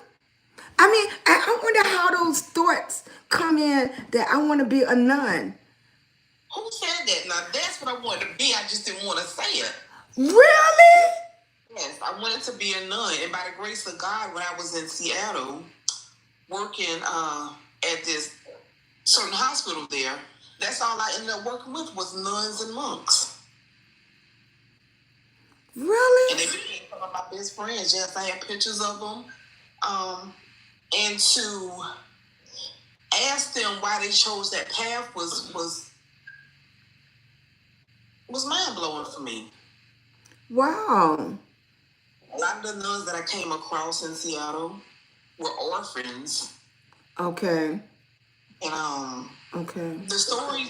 I mean, I wonder how those thoughts come in that I want to be a nun. Who said that? Now that's what I wanted to be. I just didn't want to say it. Really? Yes, I wanted to be a nun, and by the grace of God, when I was in Seattle working at this certain hospital there, that's all I ended up working with was nuns and monks. Really? And they became some of my best friends. Yes, I had pictures of them. And to ask them why they chose that path was mind blowing for me. Wow. A lot of the nuns that I came across in Seattle were orphans. Okay. And Okay. the stories,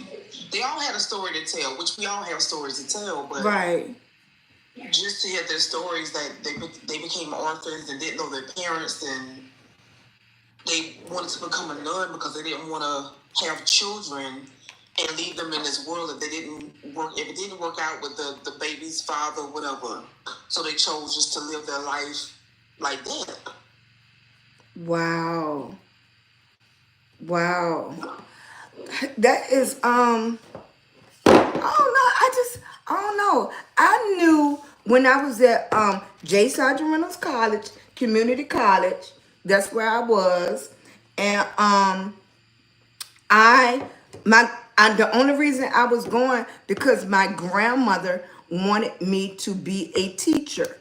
they all had a story to tell, which we all have stories to tell, but Right. just to hear their stories that they became orphans and didn't know their parents, and they wanted to become a nun because they didn't want to have children and leave them in this world if it didn't work out with the baby's father, whatever. So they chose just to live their life like that. Wow. Wow. That is I don't know. I knew when I was at J. Sergeant Reynolds College, community college, That's where I was. And I my the only reason I was going because my grandmother wanted me to be a teacher.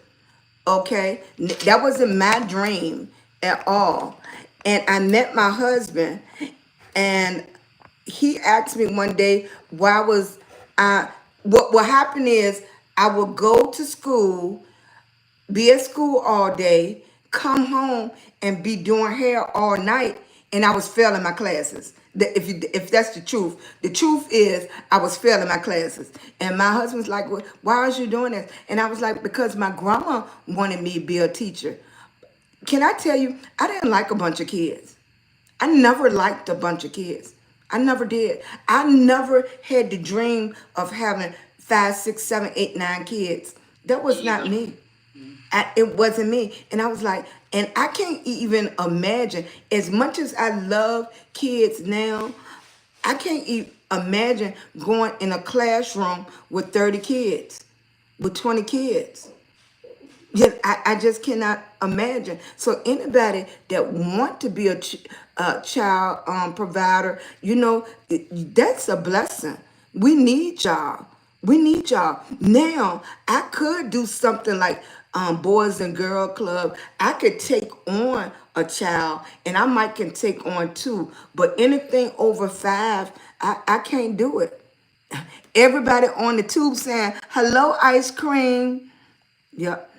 Okay, that wasn't my dream at all. And I met my husband, and he asked me one day why was I. What happened is I would go to school, be at school all day, come home and be doing hair all night, and I was failing my classes. If that's the truth is I was failing my classes. And my husband's like, well, why is you doing this? And I was like, because my grandma wanted me to be a teacher. Can I tell you, I didn't like a bunch of kids. I never liked a bunch of kids. I never did. I never had the dream of having 5, 6, 7, 8, 9 kids. That was not me. It wasn't me. And I was like, and I can't even imagine, as much as I love kids now, I can't imagine going in a classroom with 30 kids, with 20 kids. Yeah, I just cannot imagine. So anybody that want to be a child provider, that's a blessing. We need y'all. We need y'all. Now, I could do something like Boys and Girl Club. I could take on a child, and I might can take on 2. But anything over 5, I can't do it. Everybody on the tube saying, hello, ice cream. Yep.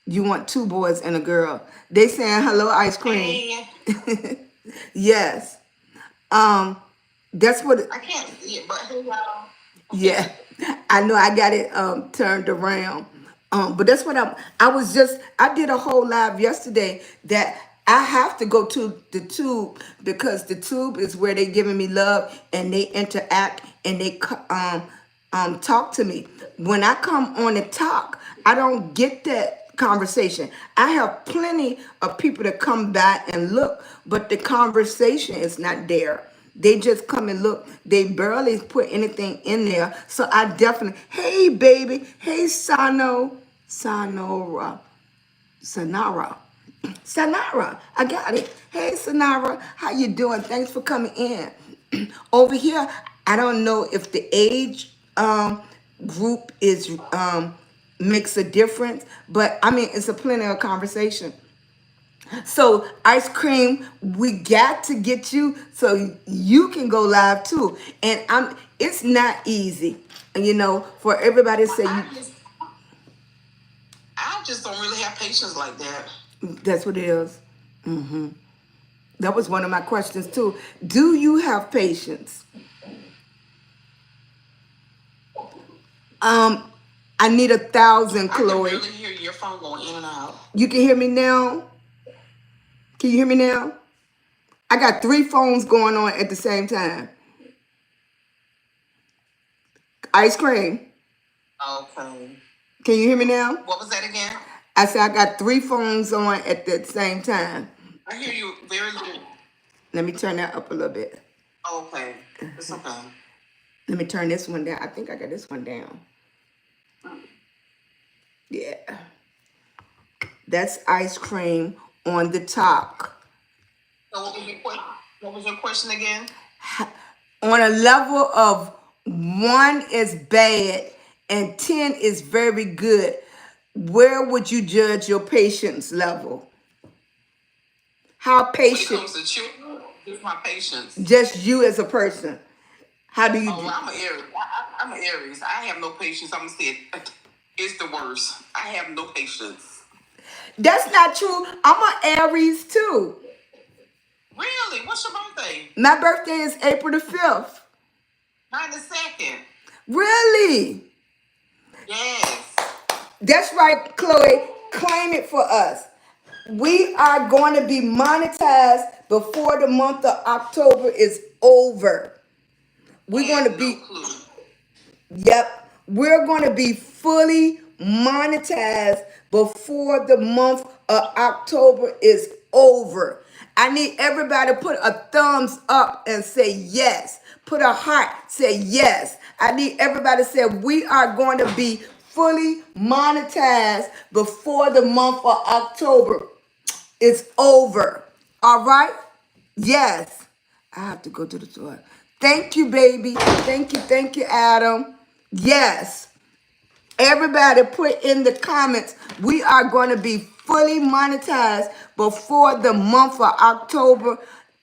You want 2 boys and a girl. They saying hello, ice cream. Hey, Yes. That's what I can't see it, but hey, y'all. yeah. I know I got it turned around. But that's what I did a whole live yesterday that I have to go to the tube because the tube is where they giving me love and they interact and they talk to me. When I come on the talk, I don't get that conversation. I have plenty of people that come by and look, but the conversation is not there. They just come and look. They barely put anything in there. So I definitely, hey baby, hey Sanora, Sanara, I got it. Hey Sanara, how you doing? Thanks for coming in. Over here, I don't know if the age group is makes a difference, but I mean it's a plenty of conversation. So ice cream, we got to get you so you can go live too. And it's not easy, for everybody to say I just, I just don't really have patience like that. that's what it is. That was one of my questions too. Do you have patience? I need 1,000, I can Chloe. really hear your phone going in and out. You can hear me now? Can you hear me now? I got 3 phones going on at the same time. Ice cream. Okay. Can you hear me now? What was that again? I said I got 3 phones on at the same time. I hear you very little. Let me turn that up a little bit. Okay. It's okay. Let me turn this one down. I think I got this one down. Yeah. That's ice cream on the top. So what was your question again? On a level of 1 is bad and 10 is very good, where would you judge your patience level? How When it patient? comes to children, just my patience. Just you as a person. How do you Oh, do? well, I'm an Aries. I'm an Aries. I have no patience. I'm gonna say it. It's the worst. I have no patience. That's not true. I'm an Aries too. Really? What's your birthday? My birthday is April the 5th. Mine the 2nd. Really? Yes. That's right, Chloe. Claim it for us. We are going to be monetized before the month of October is over. We're going to No be, clue. yep, we're going to be fully monetized before the month of October is over. I need everybody to put a thumbs up and say yes. Put a heart, say yes. I need everybody to say we are going to be fully monetized before the month of October is over. All right? Yes. I have to go to the store. Thank you, baby. Thank you, Adam. Yes. Everybody put in the comments, we are going to be fully monetized before the month of October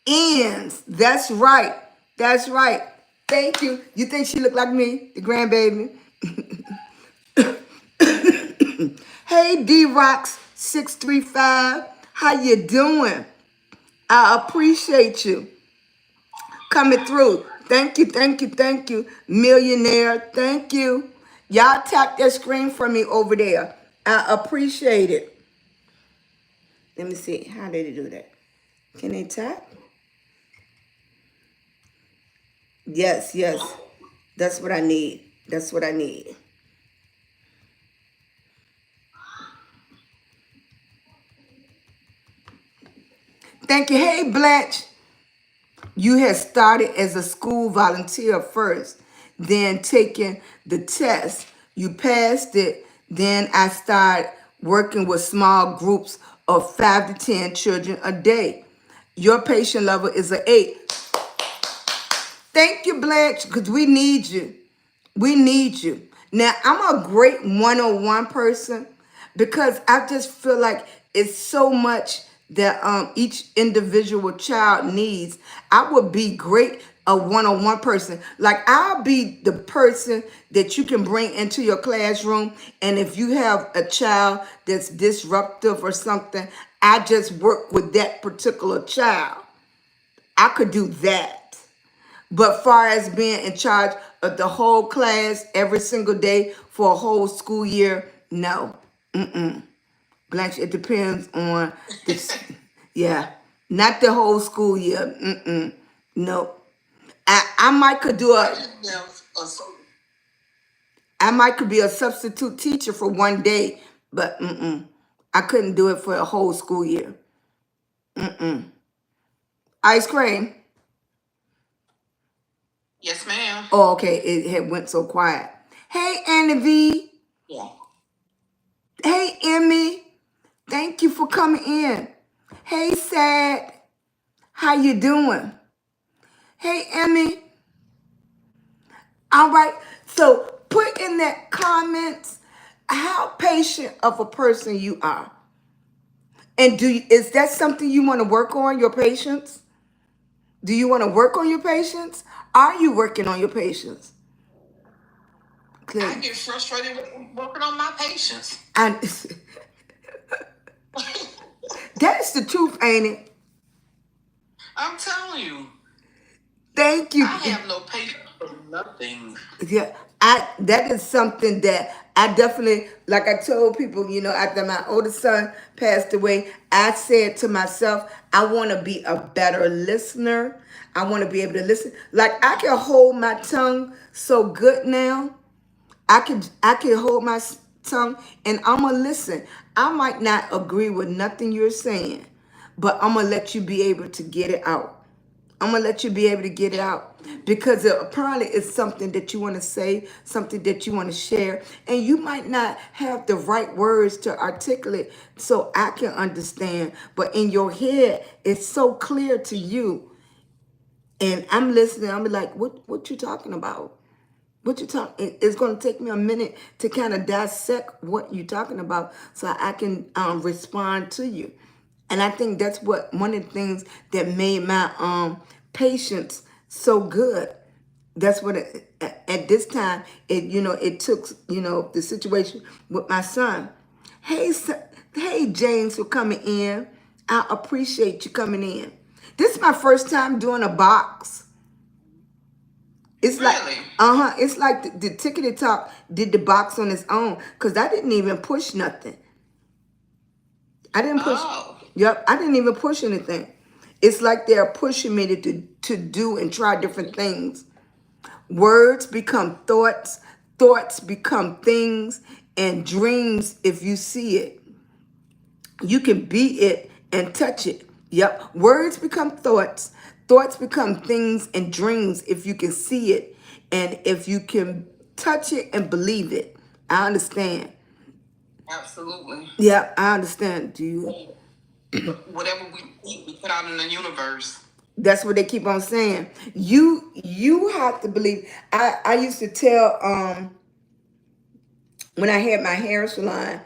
ends. That's right. That's right. Thank you. You think she looked like me, the grandbaby? Hey, D-Rocks 635. How you doing? I appreciate you coming through. Thank you, millionaire. Thank you. Y'all tap that screen for me over there. I appreciate it. Let me see. How did they do that? Can they tap? Yes, yes. That's what I need. That's what I need. Thank you. Hey, Blanche. You had started as a school volunteer first, then taking the test. You passed it. Then I started working with small groups of 5 to 10 children a day. Your patient level is an 8. Thank you, Blanche, because we need you. We need you. Now, I'm a great one-on-one person because I just feel like it's so much that each individual child needs. I would be great a one-on-one person. Like I'll be the person that you can bring into your classroom. And if you have a child that's disruptive or something, I just work with that particular child. I could do that. But far as being in charge of the whole class every single day for a whole school year, no. Blanche, it depends on the, yeah, not the whole school year. No. I might could do I a, just have a I might could be a substitute teacher for one day, but I couldn't do it for a whole school year. Ice cream. yes, ma'am. Oh, okay. It had went so quiet. Hey, Anna V. Yeah. Hey, Emmy. Thank you for coming in. Hey, Sad. How you doing? Hey, Emmy. All right. So put in that comments how patient of a person you are. And is that something you want to work on, your patience? Do you want to work on your patience? Are you working on your patience? I Clearly. get frustrated with working on my patience. And that's the truth, ain't it? I'm telling you, Thank you. I have no patience for nothing. Yeah, that is something that I definitely, like I told people, after my oldest son passed away, I said to myself, I want to be a better listener. I want to be able to listen. Like I can hold my tongue so good now. I can hold my tongue and I'm gonna listen. I might not agree with nothing you're saying, but I'm gonna let you be able to get it out. I'm gonna let you be able to get it out because apparently it's something that you want to say, something that you want to share, and you might not have the right words to articulate so I can understand. But in your head, it's so clear to you, and I'm listening. I'm like, what you talking about? What you talk? It's going to take me a minute to kind of dissect what you're talking about, so I can respond to you. And I think that's one of the things that made my patience so good. That's what at this time it took the situation with my son. Hey James for coming in. I appreciate you coming in. This is my first time doing a box. It's like, Really? it's like the Tickety Talk did the box on its own because I didn't even push nothing. I didn't push. Oh. Yep, I didn't even push anything. It's like they're pushing me to do and try different things. Words become thoughts, thoughts become things, and dreams, if you see it, you can be it and touch it. Yep. Words become thoughts. Thoughts become things and dreams if you can see it and if you can touch it and believe it. I understand. Absolutely. Yeah, I understand. Do you? Whatever we eat, we put out in the universe. That's what they keep on saying. You have to believe. I used to tell when I had my hair salon,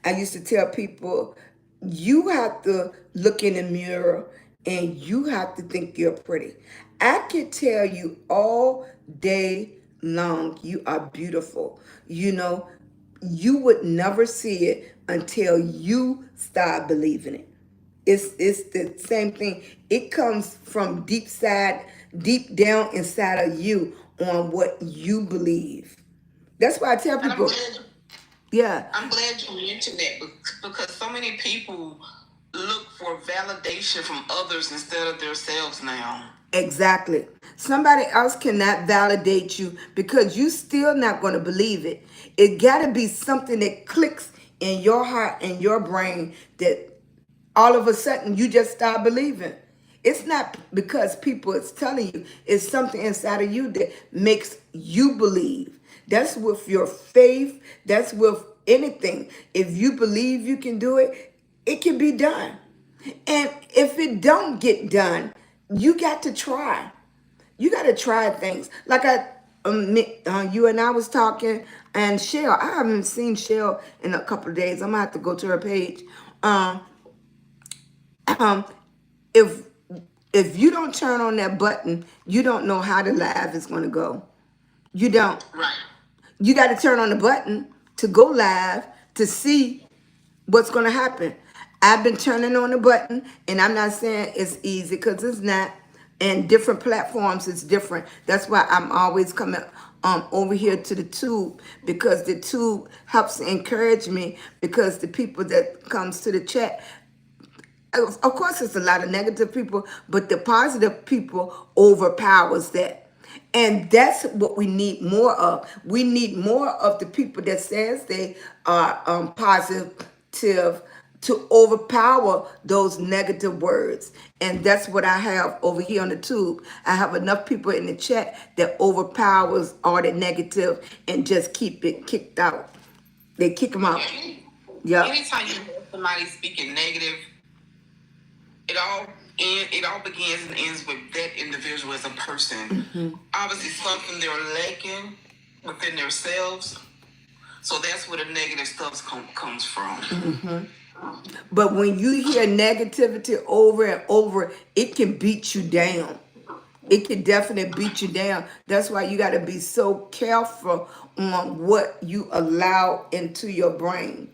I used to tell people, you have to look in the mirror and you have to think you're pretty. I can tell you all day long, you are beautiful. You know, you would never see it until you start believing it. It's the same thing. It comes from deep down inside of you on what you believe. That's why I tell And people, yeah, I'm glad you mentioned that because so many people look for validation from others instead of themselves now. exactly. Somebody else cannot validate you because you still not going to believe it. It got to be something that clicks in your heart and your brain that all of a sudden you just start believing. It's not because people is telling you. It's something inside of you that makes you believe. That's with your faith. That's with anything. If you believe you can do it, it can be done. And if it don't get done, you got to try. You got to try things. Like you and I was talking, and Shell. I haven't seen Shell in a couple of days. I'm gonna have to go to her page. Um, um, if you don't turn on that button, you don't know how the live is gonna go. You don't. Right. You got to turn on the button to go live to see what's going to happen. I've been turning on the button, and I'm not saying it's easy because it's not. And different platforms is different. That's why I'm always coming over here to the tube, because the tube helps encourage me, because the people that comes to the chat, of course it's a lot of negative people, but the positive people overpowers that. And that's what we need more of. We need more of the people that says they are positive to overpower those negative words. And that's what I have over here on the tube. I have enough people in the chat that overpowers all the negative and just keep it kicked out. They kick them out. Yep. Anytime you hear somebody speaking negative, it all begins and ends with that individual as a person. Obviously, something they're lacking within themselves. So that's where the negative stuff comes from. But when you hear negativity over and over, it can beat you down. It can definitely beat you down. That's why you got to be so careful on what you allow into your brain,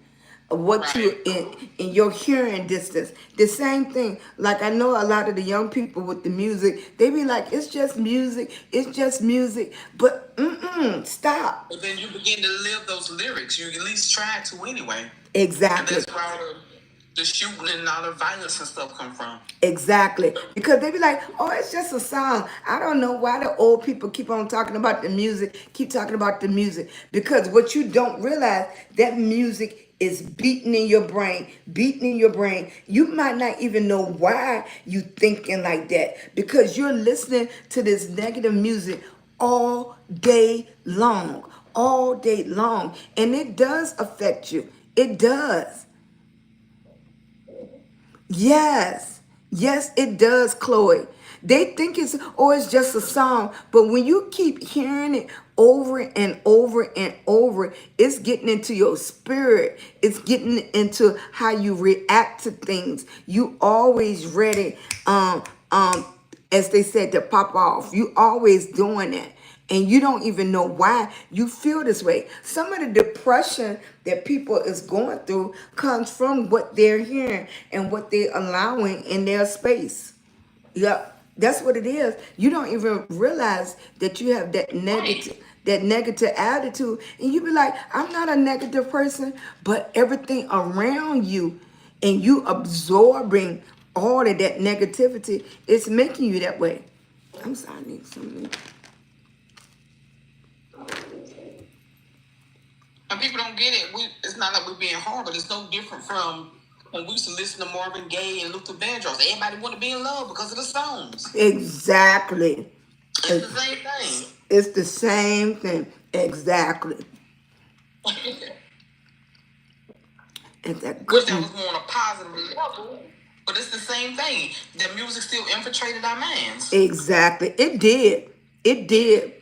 what you in your hearing distance. The same thing. Like, I know a lot of the young people with the music, they be like, it's just music, it's just music. But stop. But then you begin to live those lyrics. You at least try to anyway. Exactly. And that's where all the shooting and all the violence and stuff come from. Exactly. Because they be like, oh, it's just a song. I don't know why the old people keep on talking about the music, keep talking about the music. Because what you don't realize, that music is beating in your brain, beating in your brain. You might not even know why you thinking like that, because you're listening to this negative music all day long, all day long. And it does affect you. It does. Yes. Yes, it does, Chloe. They think it's just a song. But when you keep hearing it over and over and over, it's getting into your spirit. It's getting into how you react to things. You always ready, as they said, to pop off. You always doing that. And you don't even know why you feel this way. Some of the depression that people is going through comes from what they're hearing and what they're allowing in their space. Yep, that's what it is. You don't even realize that you have that negative attitude, and you be like, I'm not a negative person, but everything around you and you absorbing all of that negativity, it's making you that way. I'm sorry, I need something. And people don't get it. It's not like we're being hard, but it's no different from when we used to listen to Marvin Gaye and Luther Vandross. Everybody want to be in love because of the songs. Exactly. It's the same thing. It's the same thing. Exactly. It's that Which good that one. was more on a positive level. But it's the same thing. The music still infiltrated our minds. Exactly. It did. It did.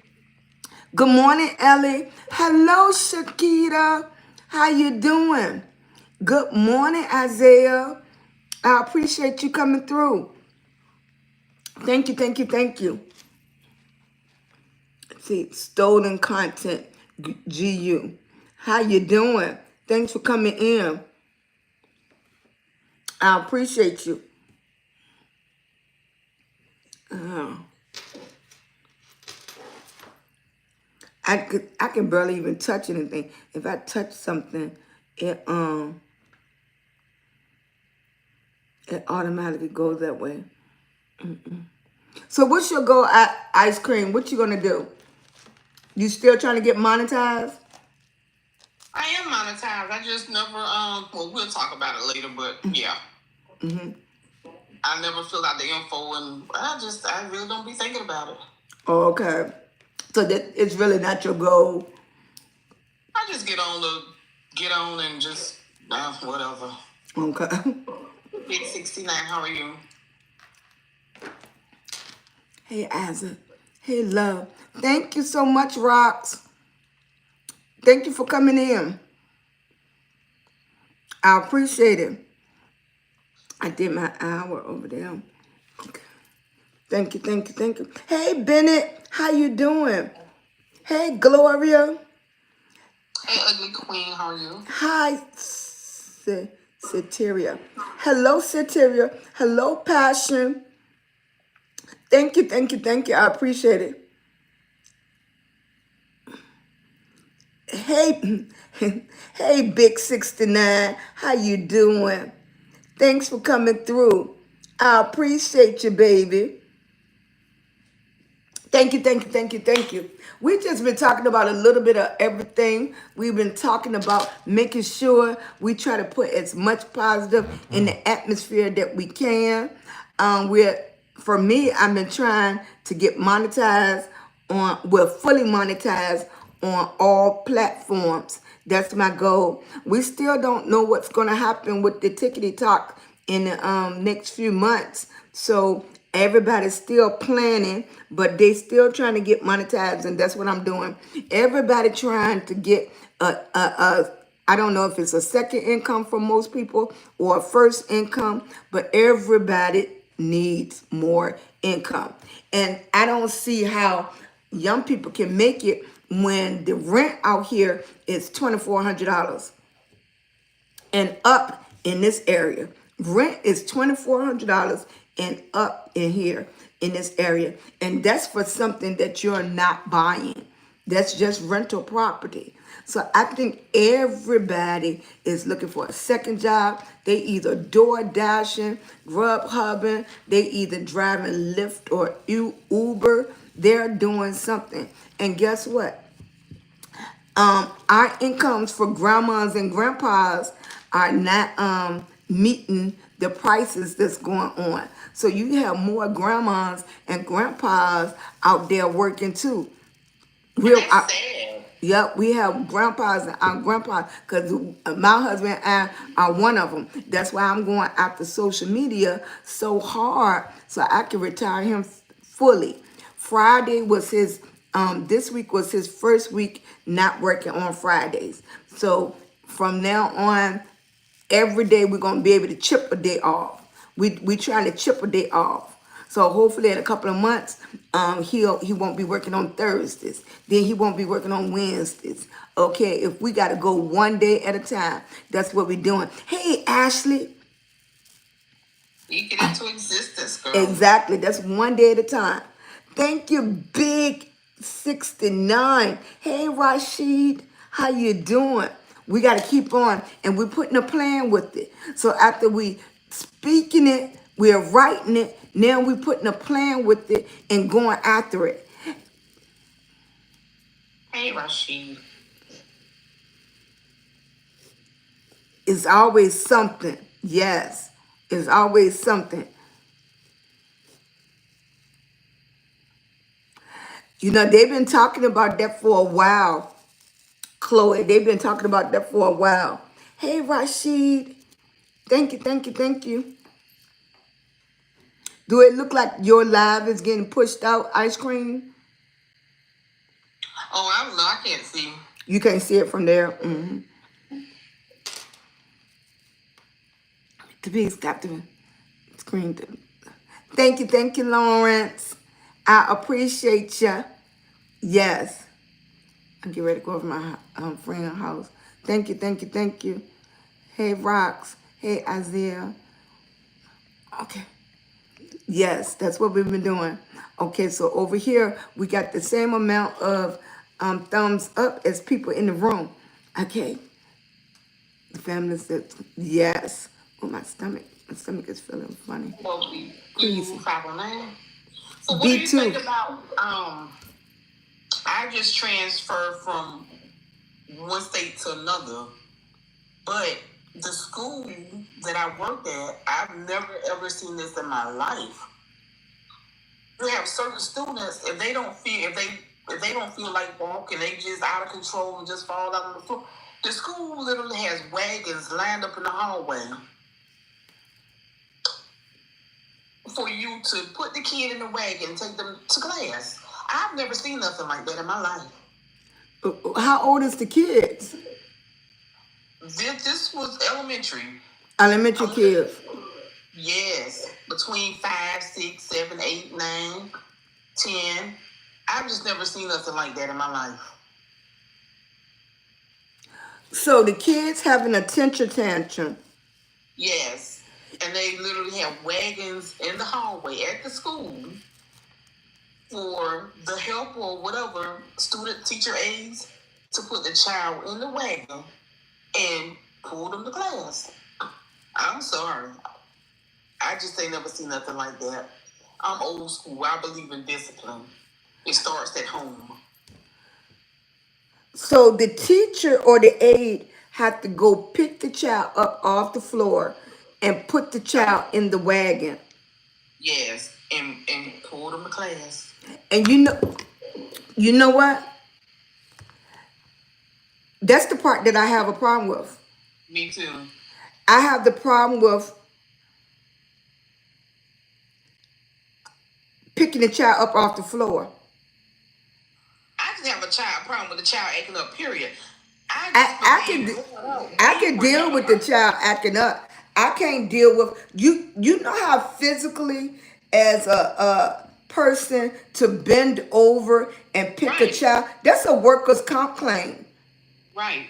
Good morning, Ellie. Hello, Shakita. How you doing? Good morning, Isaiah. I appreciate you coming through. Thank you, thank you, thank you. See, stolen content, GU. How you doing? Thanks for coming in. I appreciate you. I can barely even touch anything. If I touch something, it it automatically goes that way. So what's your goal at ice cream? What you gonna do? You still trying to get monetized? I am monetized. I just never well, we'll talk about it later, but yeah. I never filled out the info, and I really don't be thinking about it. Oh, okay. So that it's really not your goal. I just get on and just whatever. Okay. Big 69, how are you? Hey, Isaac. Hey, love. Thank you so much, Rox. Thank you for coming in. I appreciate it. I did my hour over there. Okay. Thank you, thank you, thank you. Hey, Bennett. How you doing? Hey, Gloria. Hey, ugly queen, how are you? Hi, Sateria. Hello, Sateria. Hello, Passion. Thank you, thank you, thank you. I appreciate it. Hey, hey, Big 69. How you doing? Thanks for coming through. I appreciate you, baby. Thank you, thank you, thank you, thank you. We've just been talking about a little bit of everything. We've been talking about making sure we try to put as much positive in the atmosphere that we can. For me, I've been trying to get monetized fully monetized on all platforms. That's my goal. We still don't know what's going to happen with the tickety talk in the next few months. So everybody's still planning, but they still trying to get monetized, and that's what I'm doing. Everybody trying to get I don't know if it's a second income for most people or a first income, but everybody needs more income. And I don't see how young people can make it when the rent out here is $2,400 and up in this area. Rent is $2,400 and up in here in this area. And that's for something that you're not buying. That's just rental property. So I think everybody is looking for a second job. They either door dashing, grub hubbing, they either driving Lyft or Uber. They're doing something. And guess what? Our incomes for grandmas and grandpas are not meeting the prices that's going on. So you have more grandmas and grandpas out there working too. That's sad. Yep, we have grandpas and our grandpas because my husband and I are one of them. That's why I'm going after social media so hard so I can retire him fully. Friday was this week was his first week not working on Fridays. So from now on, every day we're going to be able to chip a day off. We trying to chip a day off. So hopefully in a couple of months, he won't be working on Thursdays. Then he won't be working on Wednesdays. Okay, if we got to go one day at a time, that's what we're doing. Hey, Ashley. Speak it into existence, girl. Exactly, that's one day at a time. Thank you, Big 69. Hey, Rashid, how you doing? We got to keep on, and we're putting a plan with it. So after we speaking it, we're writing it, now we're putting a plan with it and going after it. Hey, Rashid. It's always something. Yes, it's always something. You know, they've been talking about that for a while, Chloe. They've been talking about that for a while. Hey, Rashid. Thank you, thank you, thank you. Do it look like your live is getting pushed out, ice cream? Oh, I don't know. I can't see. You can't see it from there. Mm-hmm. The bees got the screen. Thank you, Lawrence. I appreciate you. Yes. I'm getting ready to go over my friend's house. Thank you. Hey, Rox. Hey, Isaiah. Okay. Yes, that's what we've been doing. Okay, so over here, we got the same amount of thumbs up as people in the room. Okay. The family said, yes. Oh, my stomach is feeling funny. Well, Crazy. 509. So what do you B2. think about, I just transferred from one state to another, but the school that I worked at, I've never ever seen this in my life. You have certain students, if they don't feel like walking, they just out of control and just fall out on the floor. The school literally has wagons lined up in the hallway for you to put the kid in the wagon and take them to class. I've never seen nothing like that in my life. How old is the kids? This was elementary. Elementary kids. Yes, between 5, 6, 7, 8, 9, 10. I've just never seen nothing like that in my life. So the kids having a temper tantrum. Yes, and they literally have wagons in the hallway at the school for the help or whatever student teacher aides to put the child in the wagon and pull them to class. I'm sorry. I just ain't never seen nothing like that. I'm old school. I believe in discipline. It starts at home. So the teacher or the aide had to go pick the child up off the floor and put the child in the wagon. Yes, and pull them to class. And you know what? That's the part that I have a problem with. Me too. I have the problem with picking the child up off the floor. I just have a problem with the child acting up, period. I can deal with the child acting up. I can't deal with you. You know how physically, as a person, to bend over and pick a child. That's a workers' comp claim. Right.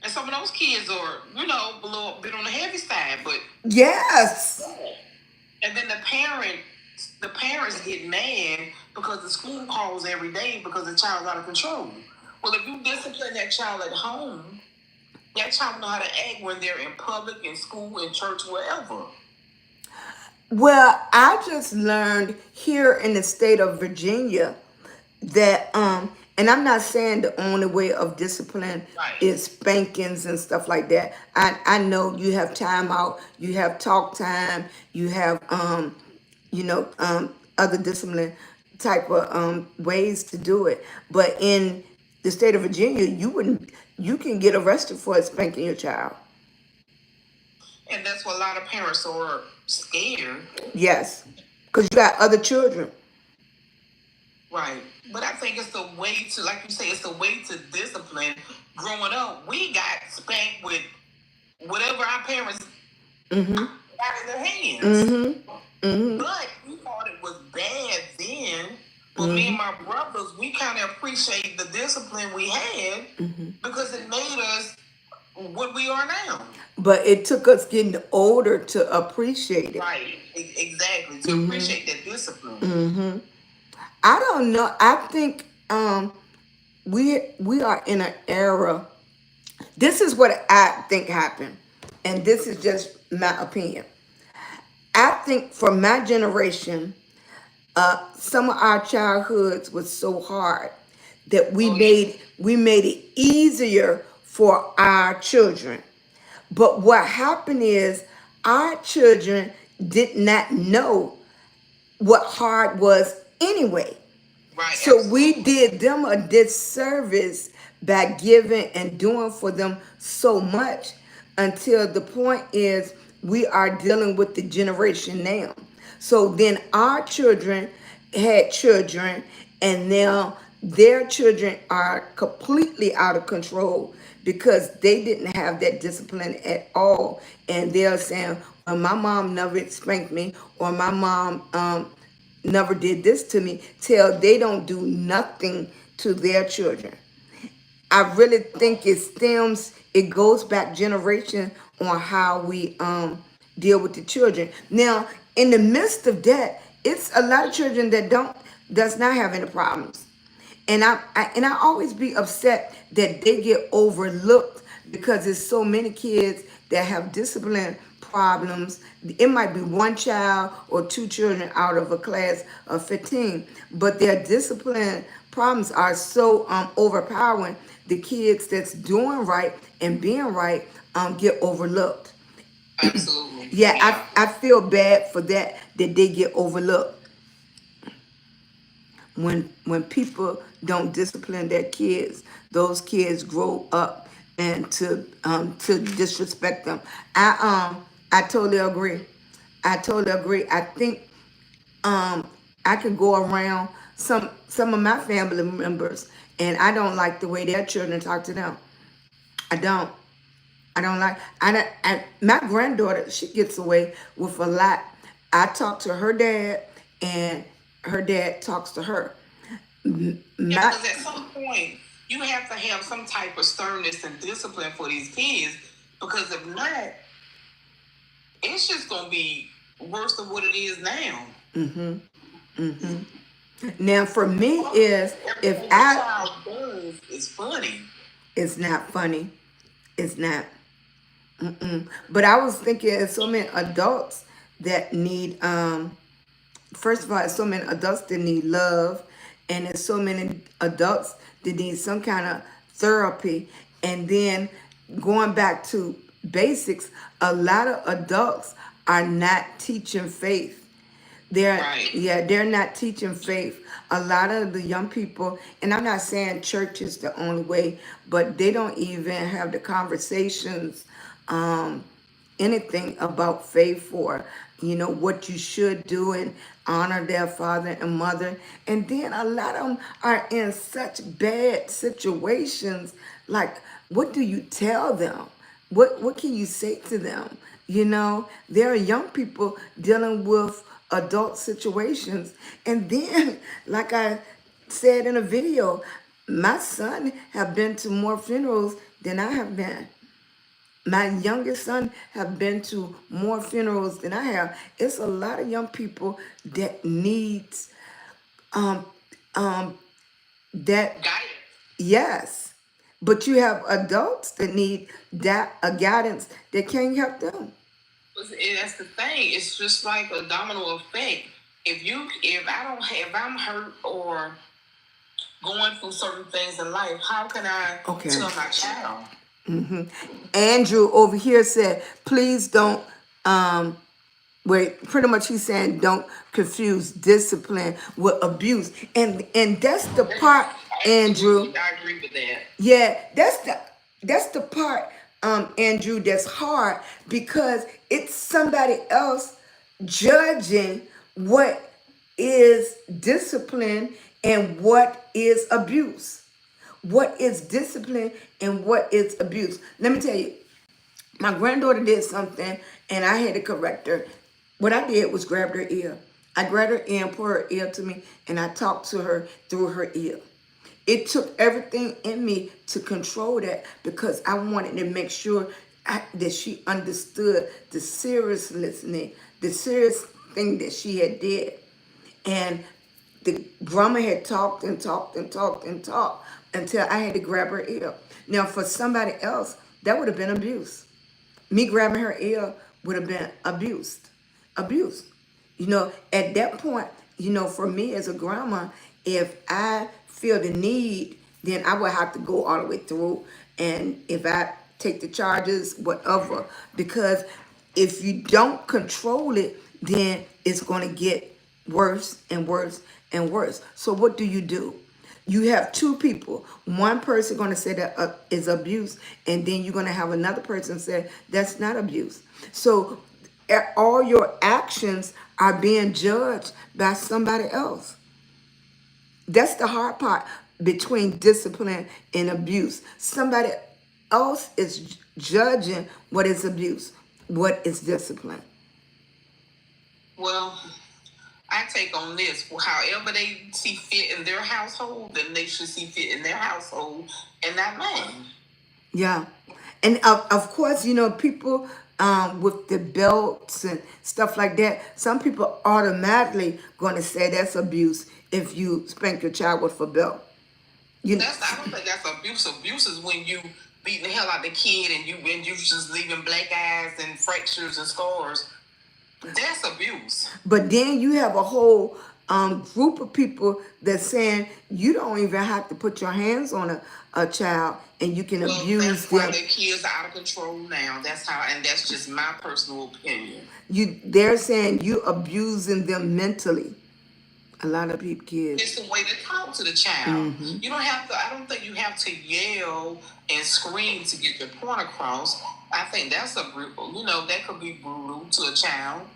And some of those kids are, a little bit on the heavy side, but yes. And then the parents get mad because the school calls every day because the child's out of control. Well, if you discipline that child at home, that child know how to act when they're in public, in school, in church, wherever. Well, I just learned here in the state of Virginia that and I'm not saying the only way of discipline is spankings and stuff like that. I know you have time out, you have talk time, you have other discipline type of ways to do it. But in the state of Virginia, you can get arrested for spanking your child. And that's what a lot of parents are scared. Yes, because you got other children. Right. But I think it's a way to, like you say, it's a way to discipline. Growing up, we got spanked with whatever our parents got in their hands. But we thought it was bad then. But me and my brothers, we kind of appreciate the discipline we had because it made us what we are now. But it took us getting older to appreciate it. Right. Exactly. To appreciate that discipline. I don't know. I think we are in an era. This is what I think happened, and this is just my opinion. I think for my generation, some of our childhoods was so hard that we made it easier for our children. But what happened is our children did not know what hard was anyway. Right. So we did them a disservice by giving and doing for them so much until the point is we are dealing with the generation now. So then our children had children, and now their children are completely out of control because they didn't have that discipline at all. And they're saying, well, my mom never spanked me, or my mom never did this to me, till they don't do nothing to their children. I really think it goes back generation on how we deal with the children. Now, in the midst of that, it's a lot of children that does not have any problems. And I always be upset that they get overlooked because there's so many kids that have discipline problems. It might be one child or two children out of a class of 15, but their discipline problems are so overpowering. The kids that's doing right and being right get overlooked. Absolutely. Yeah, Yeah. I feel bad for that they get overlooked when people don't discipline their kids. Those kids grow up and to disrespect them. I totally agree. I totally agree. I think I can go around some of my family members, and I don't like the way their children talk to them. I don't. I don't like. My granddaughter, she gets away with a lot. I talk to her dad, and her dad talks to her. Yeah, My because at some point you have to have some type of sternness and discipline for these kids. Because if not, it's just gonna be worse than what it is now. Now for me is if Everything the I child does is funny. it's not funny. It's not. But I was thinking of so many adults that need first of all, there's so many adults that need love, and there's so many adults that need some kind of therapy. And then going back to basics, a lot of adults are not teaching faith. Right. They're not teaching faith. A lot of the young people, and I'm not saying church is the only way, but they don't even have the conversations, um, anything about faith, or what you should do and honor their father and mother. And then a lot of them are in such bad situations. Like, what do you tell them? What can you say to them? There are young people dealing with adult situations. And then, like I said in a video, my son have been to more funerals than I have been. My youngest son have been to more funerals than I have. It's a lot of young people that needs um um that. Guidance. Yes, but you have adults that need that a guidance that can't help them. And that's the thing. It's just like a domino effect. If I'm hurt or going through certain things in life, how can I Okay. tell my child? Andrew over here said, please don't, wait, pretty much he's saying don't confuse discipline with abuse. And that's the part, Andrew. I agree with that. Yeah, that's the part, Andrew, that's hard because it's somebody else judging what is discipline and what is abuse. What is discipline and what is abuse? Let me tell you, my granddaughter did something and I had to correct her. What I did was grab her ear. I grabbed her ear and put her ear to me, and I talked to her through her ear. It took everything in me to control that because I wanted to make sure that she understood the seriousness, the serious thing that she had did. And the grandma had talked and talked and talked and talked until I had to grab her ear. Now, for somebody else, that would have been abuse. Me grabbing her ear would have been abused. Abuse. At that point, for me as a grandma, if I feel the need, then I would have to go all the way through. And if I take the charges, whatever, because if you don't control it, then it's going to get worse and worse and worse. So what do? You have two people. One person going to say that is abuse, and then you're going to have another person say that's not abuse. So All your actions are being judged by somebody else. That's the hard part between discipline and abuse. Somebody else is judging what is abuse, what is discipline. Well, I take on this. However they see fit in their household, then they should see fit in their household and not mine. Yeah. And of course, people with the belts and stuff like that, some people automatically going to say that's abuse if you spank your child with a belt. You I don't think that's abuse. Abuse is when you beating the hell out of the kid and you just leaving black eyes and fractures and scars. That's abuse. But then you have a whole group of people that's saying you don't even have to put your hands on a child and you can abuse that's why them. the kids are out of control now. That's how, and that's just my personal opinion. They're saying you abusing them mentally. A lot of people, kids. It's the way to talk to the child. Mm-hmm. You don't have to. I don't think you have to yell and scream to get your point across. I think that's that could be brutal to a child.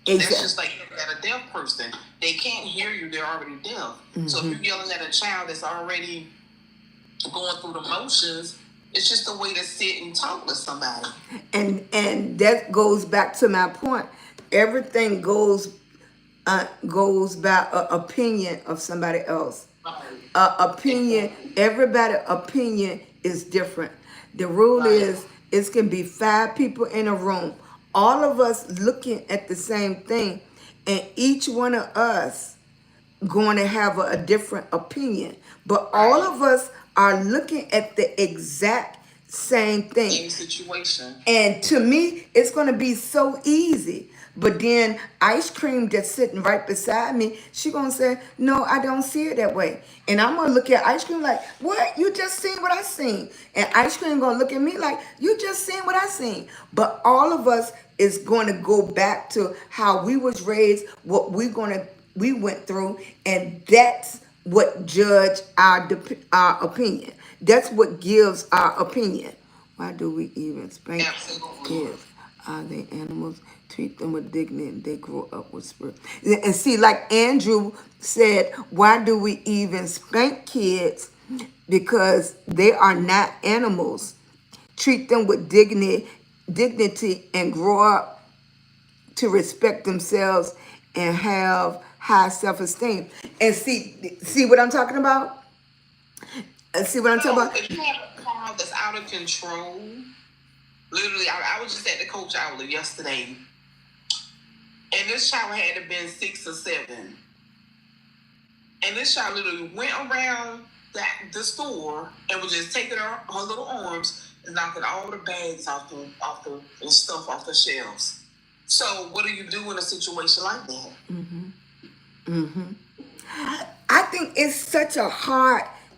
Exactly. That's just like at a deaf person. They can't hear you. They're already deaf. Mm-hmm. So if you're yelling at a child that's already going through the motions, it's just a way to sit and talk to somebody. And that goes back to my point. Everything goes by an opinion of somebody else. Opinion. Everybody's opinion is different. The rule is it can be 5 people in a room, all of us looking at the same thing, and each one of us going to have a different opinion, but all of us are looking at the exact same thing. Same situation. And to me, it's going to be so easy. But then Ice Cream that's sitting right beside me, she going to say, no, I don't see it that way. And I'm going to look at Ice Cream like, what? You just seen what I seen. And Ice Cream going to look at me like, you just seen what I seen. But all of us is going to go back to how we was raised, what we went through, and that's what judge our opinion. That's what gives our opinion. Why do we even spank kids? Are they animals? Treat them with dignity and they grow up with spirit. And see, like Andrew said, why do we even spank kids? Because they are not animals. Treat them with dignity and grow up to respect themselves and have high self-esteem. And see what I'm talking about? See what I'm talking about? If you have a car that's out of control, literally, I was just at the coach outlet yesterday, and this child had to have been 6 or 7. And this child literally went around the store and was just taking her little arms and knocking all the bags and stuff off the shelves. So what do you do in a situation like that? Mm-hmm. Mm-hmm. I think it's such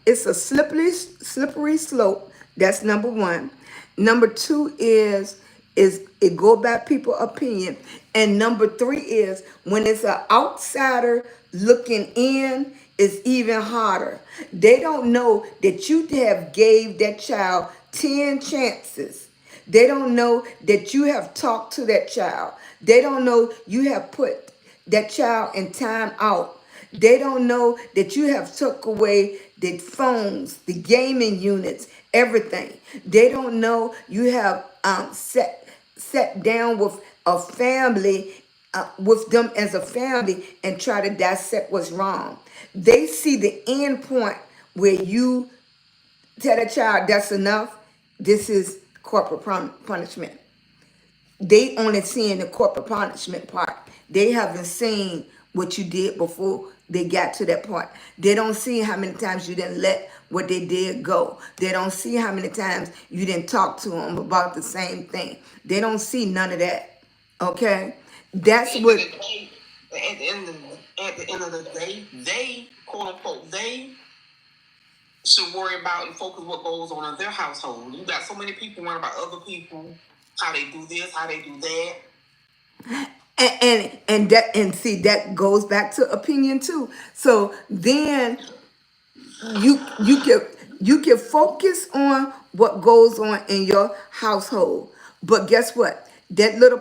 it's a slippery slope. That's number 1. Number 2 is it go by people's opinion. And number 3 is when it's an outsider looking in, it's even harder. They don't know that you have gave that child 10 chances. They don't know that you have talked to that child. They don't know you have put that child in time out. They don't know that you have took away the phones, the gaming units, everything. They don't know you have sat down with a family, with them as a family, and try to dissect what's wrong. They see the end point where you tell a child that's enough. This is corporal punishment. They only seeing the corporal punishment part. They haven't seen what you did before they got to that point. They don't see how many times you didn't let what they did go. They don't see how many times you didn't talk to them about the same thing. They don't see none of that. Okay? That's what... At the end of the day, they, quote unquote, they should worry about and focus what goes on in their household. You got so many people worrying about other people, how they do this, how they do that. And see, that goes back to opinion too. So then you can focus on what goes on in your household. But guess what? That little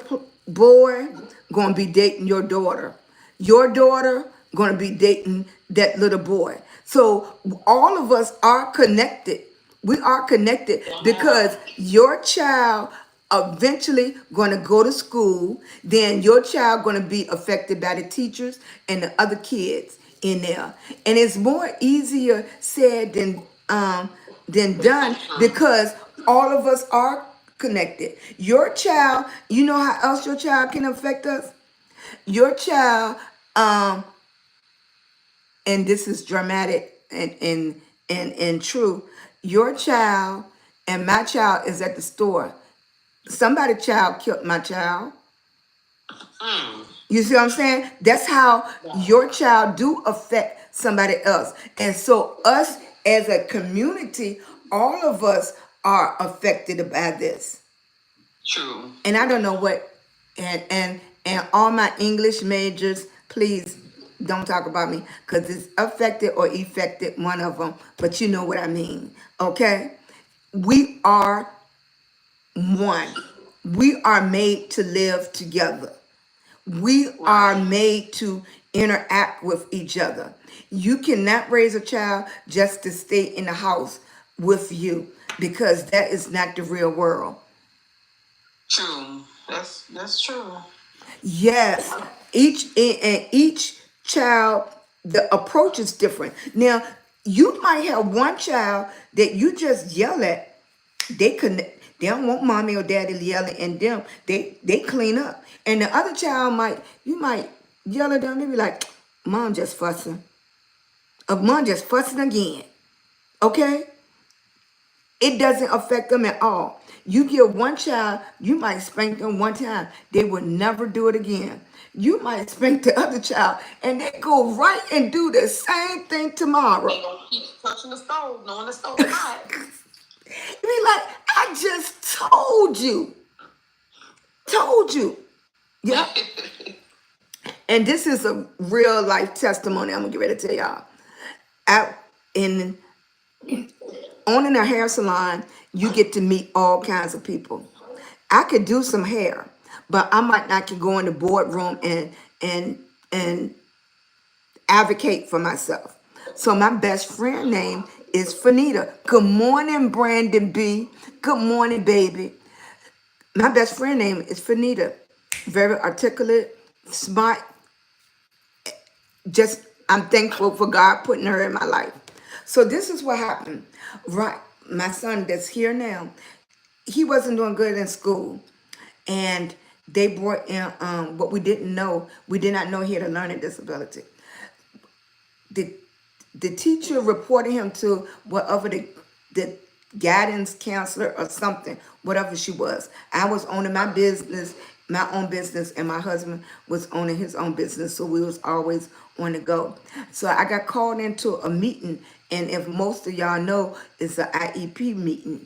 boy gonna be dating your daughter. Your daughter gonna be dating that little boy. So all of us are connected. We are connected because your child eventually gonna go to school. Then your child gonna be affected by the teachers and the other kids in there. And it's more easier said than done because all of us are connected. Your child, you know how else your child can affect us? Your child, and this is dramatic and true. Your child and my child is at the store. Somebody child killed my child. You see what I'm saying? That's how your child do affect somebody else. And so us as a community, all of us are affected by this. True. And I don't know what, and all my English majors, please don't talk about me because it's affected or effected one of them, but you know what I mean. Okay, we are one. We are made to live together. We are made to interact with each other. You cannot raise a child just to stay in the house with you because that is not the real world. True. That's true. Yes, each child, the approach is different. Now, you might have one child that you just yell at. They don't want mommy or daddy yelling and them. They clean up. And the other child you might yell at them. They be like, "Mom just fussing. Mom just fussing again." Okay, it doesn't affect them at all. You give one child, you might spank them one time. They will never do it again. You might spank the other child and they go right and do the same thing tomorrow. They gonna keep touching the stove, knowing the stove is hot. You be like, I just told you. Told you. Yeah. And this is a real life testimony I'm gonna get ready to tell y'all. Out in owning a hair salon, you get to meet all kinds of people. I could do some hair, but I might not could go in the boardroom and advocate for myself. So my best friend name is Fanita. Good morning, Brandon B. Good morning, baby. My best friend name is Fanita. Very articulate, smart. Just I'm thankful for God putting her in my life. So this is what happened. Right, my son that's here now, he wasn't doing good in school, and they brought in what we didn't know. We did not know he had a learning disability. The the teacher reported him to whatever the guidance counselor or something, whatever she was. I was owning my own business, and my husband was owning his own business, so we was always on the go. So I got called into a meeting, and if most of y'all know, it's an IEP meeting.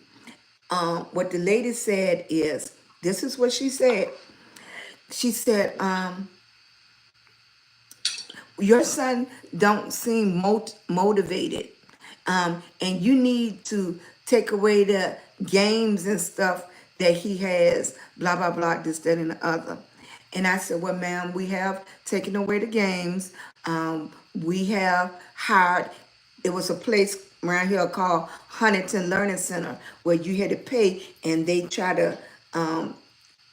What the lady said is, this is what she said. She said, your son don't seem motivated, and you need to take away the games and stuff that he has, blah blah blah, this that and the other. And I said, well ma'am, we have taken away the games. We have hired, it was a place around here called Huntington Learning Center where you had to pay and they try to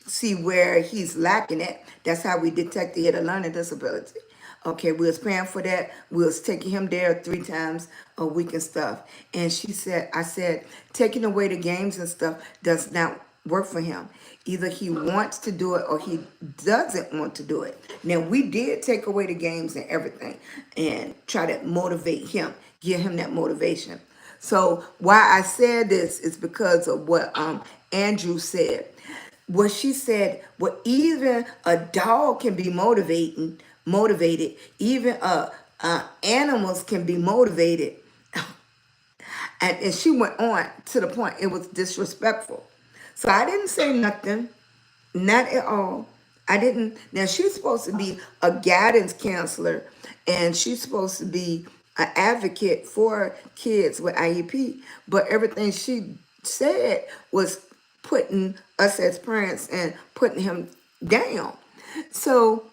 see where he's lacking at. That's how we detected he had a learning disability. Okay, we was paying for that. We was taking him there 3 times a week and stuff. And I said, taking away the games and stuff does not work for him. Either he wants to do it or he doesn't want to do it. Now, we did take away the games and everything and try to motivate him, give him that motivation. So why I said this is because of what Andrew said. What she said, well, even a dog can be motivated. Even animals can be motivated. And she went on to the point it was disrespectful. So I didn't say nothing, not at all. I didn't. Now she's supposed to be a guidance counselor, and she's supposed to be an advocate for kids with IEP. But everything she said was putting us as parents and putting him Damn. So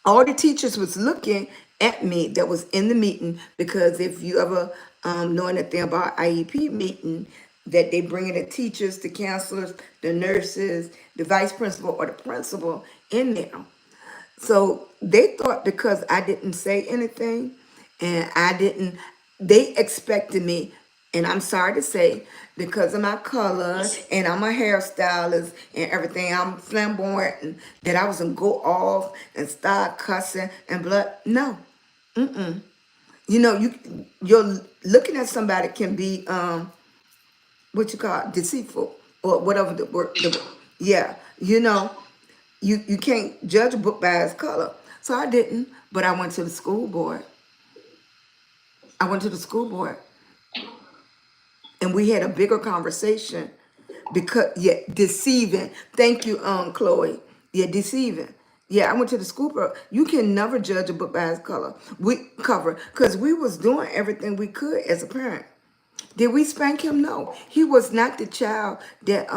all the teachers was looking at me that was in the meeting, because if you ever know anything about IEP meeting, that they bring in the teachers, the counselors, the nurses, the vice principal or the principal in there. So they thought because I didn't say anything and I didn't, they expected me, and I'm sorry to say, because of my color and I'm a hairstylist and everything, I'm flamboyant, and that I was gonna go off and start cussing and blood. No. You know, you're looking at somebody can be what you call it, deceitful or whatever the word. Yeah, you know, you can't judge a book by its color. So I didn't, but I went to the school board. I went to the school board, and we had a bigger conversation because yeah, deceiving. Thank you, Chloe. Yeah, deceiving. Yeah, I went to the school board. You can never judge a book by its color. We cover because we was doing everything we could as a parent. Did we spank him? No. He was not the child that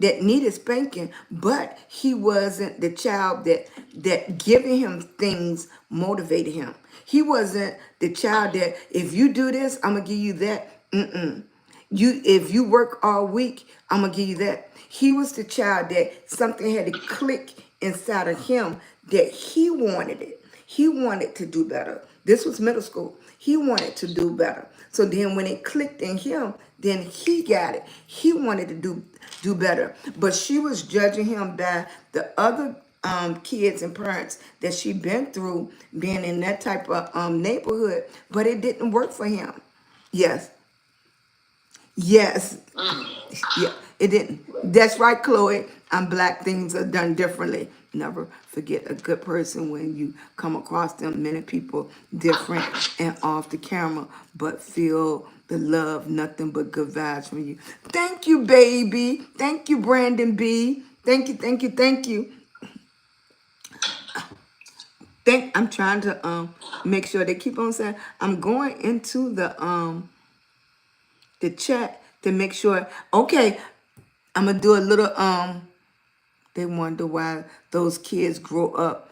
needed spanking, but he wasn't the child that giving him things motivated him. He wasn't the child that if you do this, I'm gonna give you that. You if you work all week, I'm gonna give you that. He was the child that something had to click inside of him that he wanted it. He wanted to do better. This was middle school. He wanted to do better. So then when it clicked in him, then he got it. He wanted to do better. But she was judging him by the other kids and parents that she been through being in that type of neighborhood, but it didn't work for him. Yes. Yes. Yeah, it didn't. That's right, Chloe. I'm black. Things are done differently. Never forget a good person when you come across them. Many people different and off the camera, but feel the love, nothing but good vibes from you. Thank you, baby. Thank you, Brandon B. Thank you, thank you, thank you. I'm trying to make sure they keep on saying I'm going into the chat to make sure. Okay, I'm gonna do a little they wonder why those kids grow up.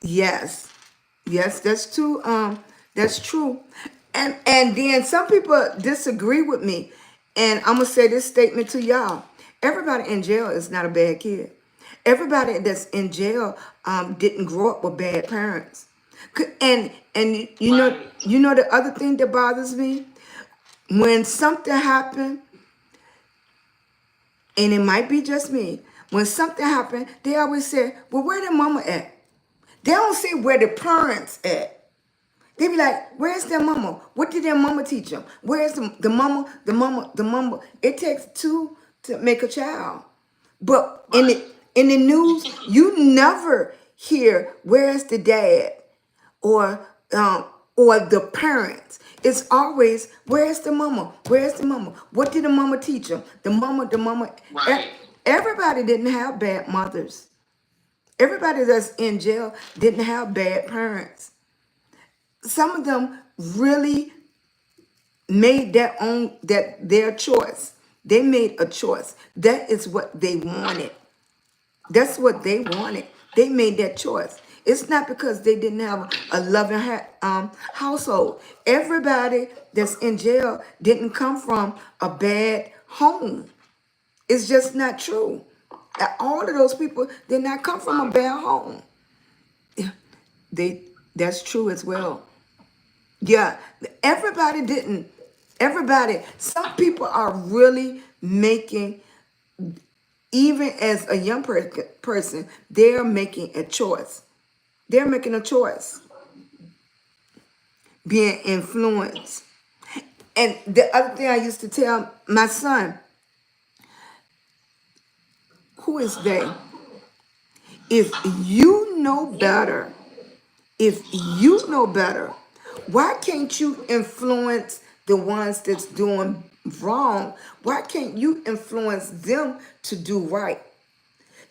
Yes. Yes, that's true. That's true. And then some people disagree with me. And I'm gonna say this statement to y'all. Everybody in jail is not a bad kid. Everybody that's in jail didn't grow up with bad parents. And you know the other thing that bothers me? When something happened, and it might be just me, when something happened, they always say, well, where the mama at? They don't say where the parents at. They be like, where's their mama? What did their mama teach them? Where's the mama, the mama, the mama? It takes two to make a child. But in the news, you never hear where's the dad or the parents. It's always where's the mama? Where's the mama? What did the mama teach them? The mama, the mama. Right. Everybody didn't have bad mothers. Everybody that's in jail didn't have bad parents. Some of them really made their choice. They made a choice. That is what they wanted. That's what they wanted. They made that choice. It's not because they didn't have a loving household. Everybody that's in jail didn't come from a bad home. It's just not true. All of those people did not come from a bad home. That's true as well. Yeah, everybody didn't. Everybody, some people are really making, even as a young person, they're making a choice. They're making a choice, being influenced. And the other thing I used to tell my son, who is they? If you know better, if you know better, why can't you influence the ones that's doing wrong? Why can't you influence them to do right?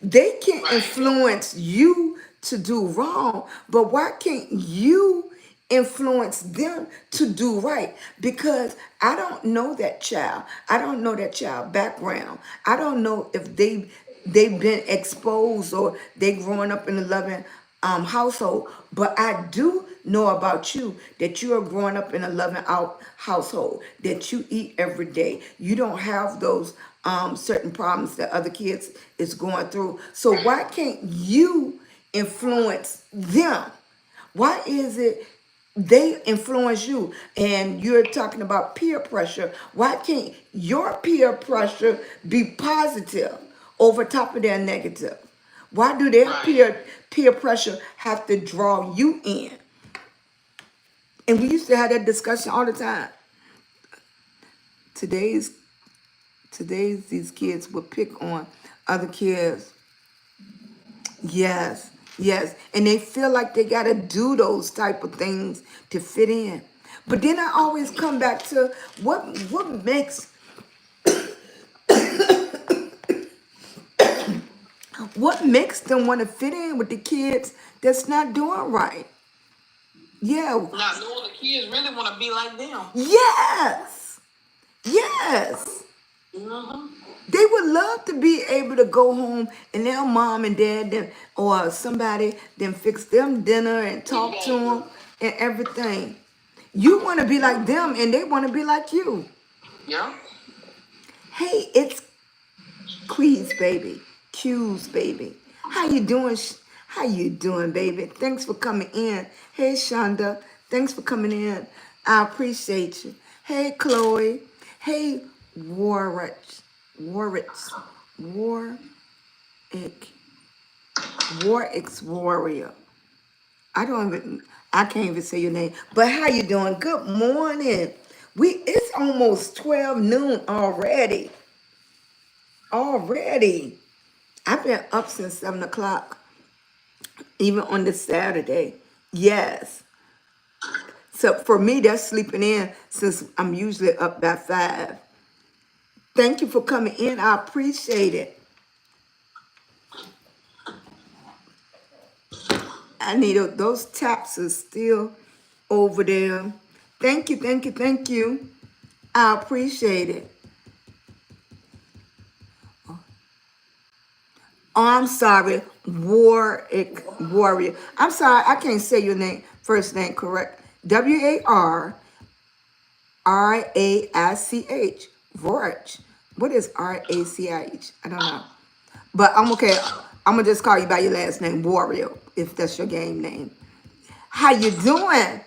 They can influence you to do wrong, but why can't you influence them to do right? Because I don't know that child. I don't know that child background. I don't know if they they've been exposed or they growing up in a loving household. But I do know about you that you are growing up in a loving out household, that you eat every day. You don't have those certain problems that other kids is going through. So why can't you influence them? Why is it they influence you? And you're talking about peer pressure. Why can't your peer pressure be positive over top of their negative? Why do their Right. peer pressure have to draw you in? And we used to have that discussion all the time. Today's these kids will pick on other kids. Yes, yes. And they feel like they gotta do those type of things to fit in. But then I always come back to what makes them want to fit in with the kids that's not doing right. Yeah. Not knowing the kids really want to be like them. Yes. Yes. Mm-hmm. They would love to be able to go home and their mom and dad then, or somebody then fix them dinner and talk to them and everything. You want to be like them and they want to be like you. Yeah. Hey, it's Queez, baby. Q's, baby. How you doing? How you doing, baby? Thanks for coming in. Hey, Shonda. Thanks for coming in. I appreciate you. Hey, Chloe. Hey, Warwick. Warwick's warrior. I can't even say your name. But how you doing? Good morning. It's almost 12 noon already. Already. I've been up since 7 o'clock, even on this Saturday. Yes. So for me, that's sleeping in since I'm usually up by 5. Thank you for coming in. I appreciate it. Those taps are still over there. Thank you, thank you, thank you. I appreciate it. Oh, I'm sorry, Warrior. I'm sorry, I can't say your first name correct. Warich. Vorich. What is Rach? I don't know. But I'm okay. I'm gonna just call you by your last name, Warrior, if that's your game name. How you doing?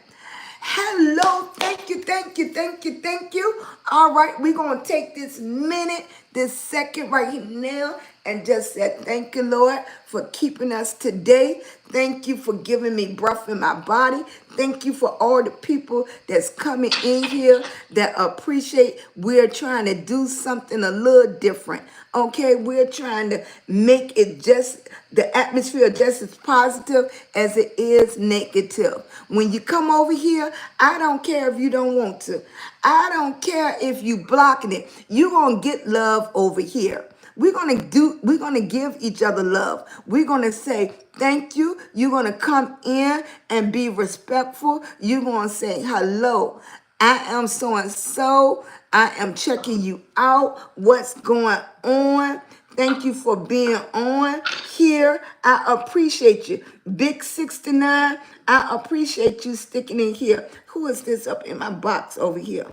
Hello, thank you, thank you, thank you, thank you. All right, we're gonna take this minute, this second right here now, and just say thank you, Lord, for keeping us today. Thank you for giving me breath in my body. Thank you for all the people that's coming in here that appreciate we're trying to do something a little different. Okay, we're trying to make it just the atmosphere just as positive as it is negative. When you come over here, I don't care if you don't want to. I don't care if you blocking it. You're gonna get love over here. We're gonna give each other love. We're gonna say thank you. You're gonna come in and be respectful. You're gonna say hello. I am so and so. I am checking you out. What's going on? Thank you for being on here. I appreciate you. Big 69, I appreciate you sticking in here. Who is this up in my box over here?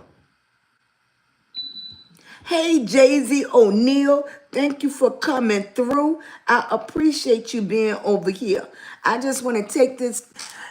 Hey, Jay-Z O'Neal, thank you for coming through. I appreciate you being over here. I just want to take this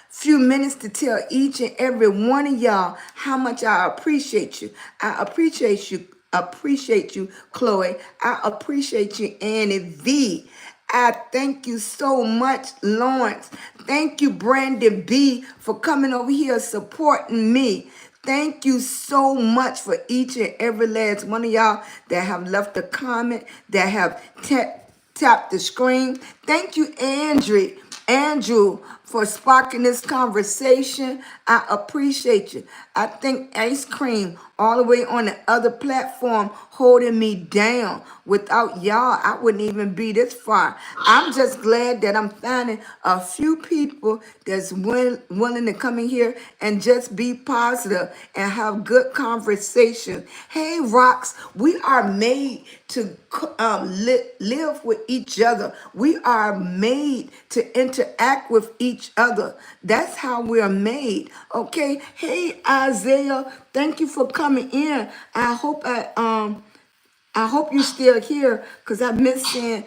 few minutes to tell each and every one of y'all how much I appreciate you. I appreciate you, Chloe. I appreciate you, Annie V. I thank you so much, Lawrence. Thank you, Brandon B, for coming over here supporting me. Thank you so much for each and every last one of y'all that have left a comment, that have tapped the screen. Thank you, Andrew, for sparking this conversation. I appreciate you. I think ice cream all the way on the other platform holding me down. Without y'all, I wouldn't even be this far. I'm just glad that I'm finding a few people that's willing to come in here and just be positive and have good conversation. Hey, Rocks, we are made to live with each other. We are made to interact with each other. That's how we're made. Okay. Hey, Isaiah, thank you for coming in. I hope you're still here because I miss saying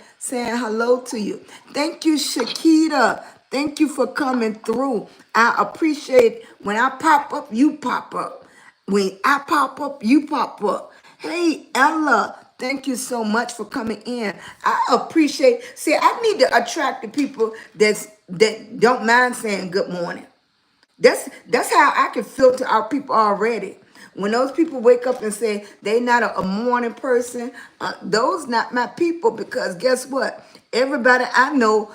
hello to you. Thank you, Shakita. Thank you for coming through. I appreciate when I pop up, you pop up. When I pop up, you pop up. Hey, Ella, thank you so much for coming in. I appreciate. See, I need to attract the people that don't mind saying good morning. That's how I can filter out people already. When those people wake up and say they not a morning person, those not my people because guess what? Everybody I know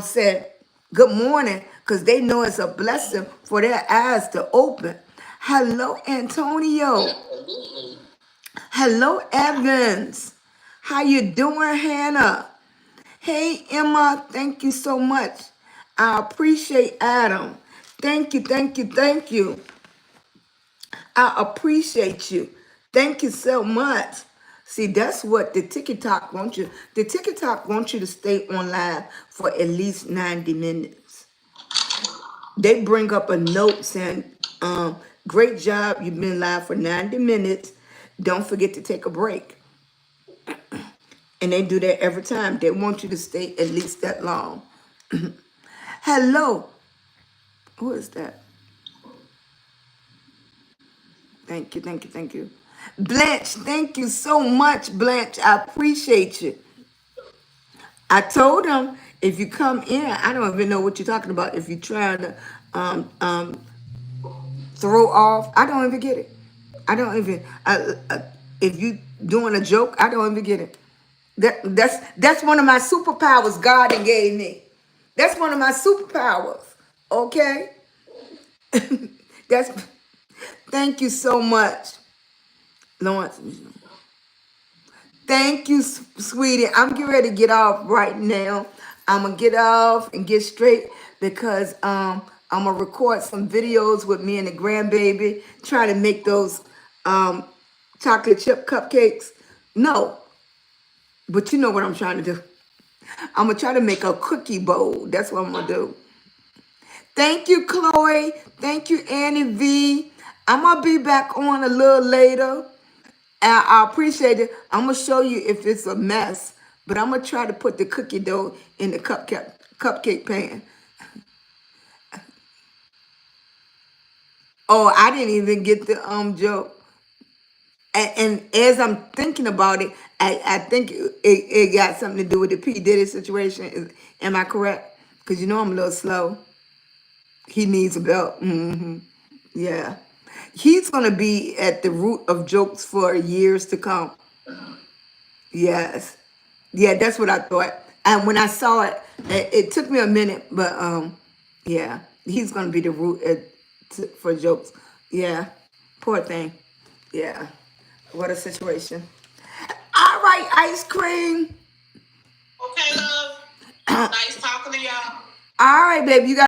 said good morning because they know it's a blessing for their eyes to open. Hello, Antonio. Hello, Evans. How you doing, Hannah? Hey, Emma, thank you so much. I appreciate Adam. Thank you, thank you, thank you. I appreciate you. Thank you so much. See, that's what the TikTok wants you. The TikTok wants you to stay online for at least 90 minutes. They bring up a note saying, great job, you've been live for 90 minutes. Don't forget to take a break. And they do that every time. They want you to stay at least that long. Hello. Who is that? Thank you, thank you, thank you. Blanche, thank you so much, Blanche. I appreciate you. I told him if you come in, I don't even know what you're talking about. If you're trying to throw off, I don't even get it. I don't even. If you doing a joke, I don't even get it. That's one of my superpowers God done gave me. That's one of my superpowers. Okay. That's. Thank you so much, Lawrence. Thank you, sweetie. I'm getting ready to get off right now. I'm gonna get off and get straight because I'm gonna record some videos with me and the grandbaby trying to make those um chocolate chip cupcakes. No, but you know what I'm trying to do. I'm gonna try to make a cookie bowl. That's what I'm gonna do. Thank you, Chloe. Thank you, Annie V. I'm gonna be back on a little later. I appreciate it. I'm gonna show you if it's a mess, but I'm gonna try to put the cookie dough in the cupcake pan. Oh, I didn't even get the joke. And as I'm thinking about it, I think it got something to do with the P Diddy situation. Am I correct? Because you know I'm a little slow. He needs a belt. Yeah. He's gonna be at the root of jokes for years to come. Yes. Yeah, that's what I thought. And when I saw it, it took me a minute, but yeah, he's gonna be the root for jokes. Yeah, poor thing. Yeah, what a situation. All right, ice cream. Okay, love. Nice talking to y'all. All right, baby, you got.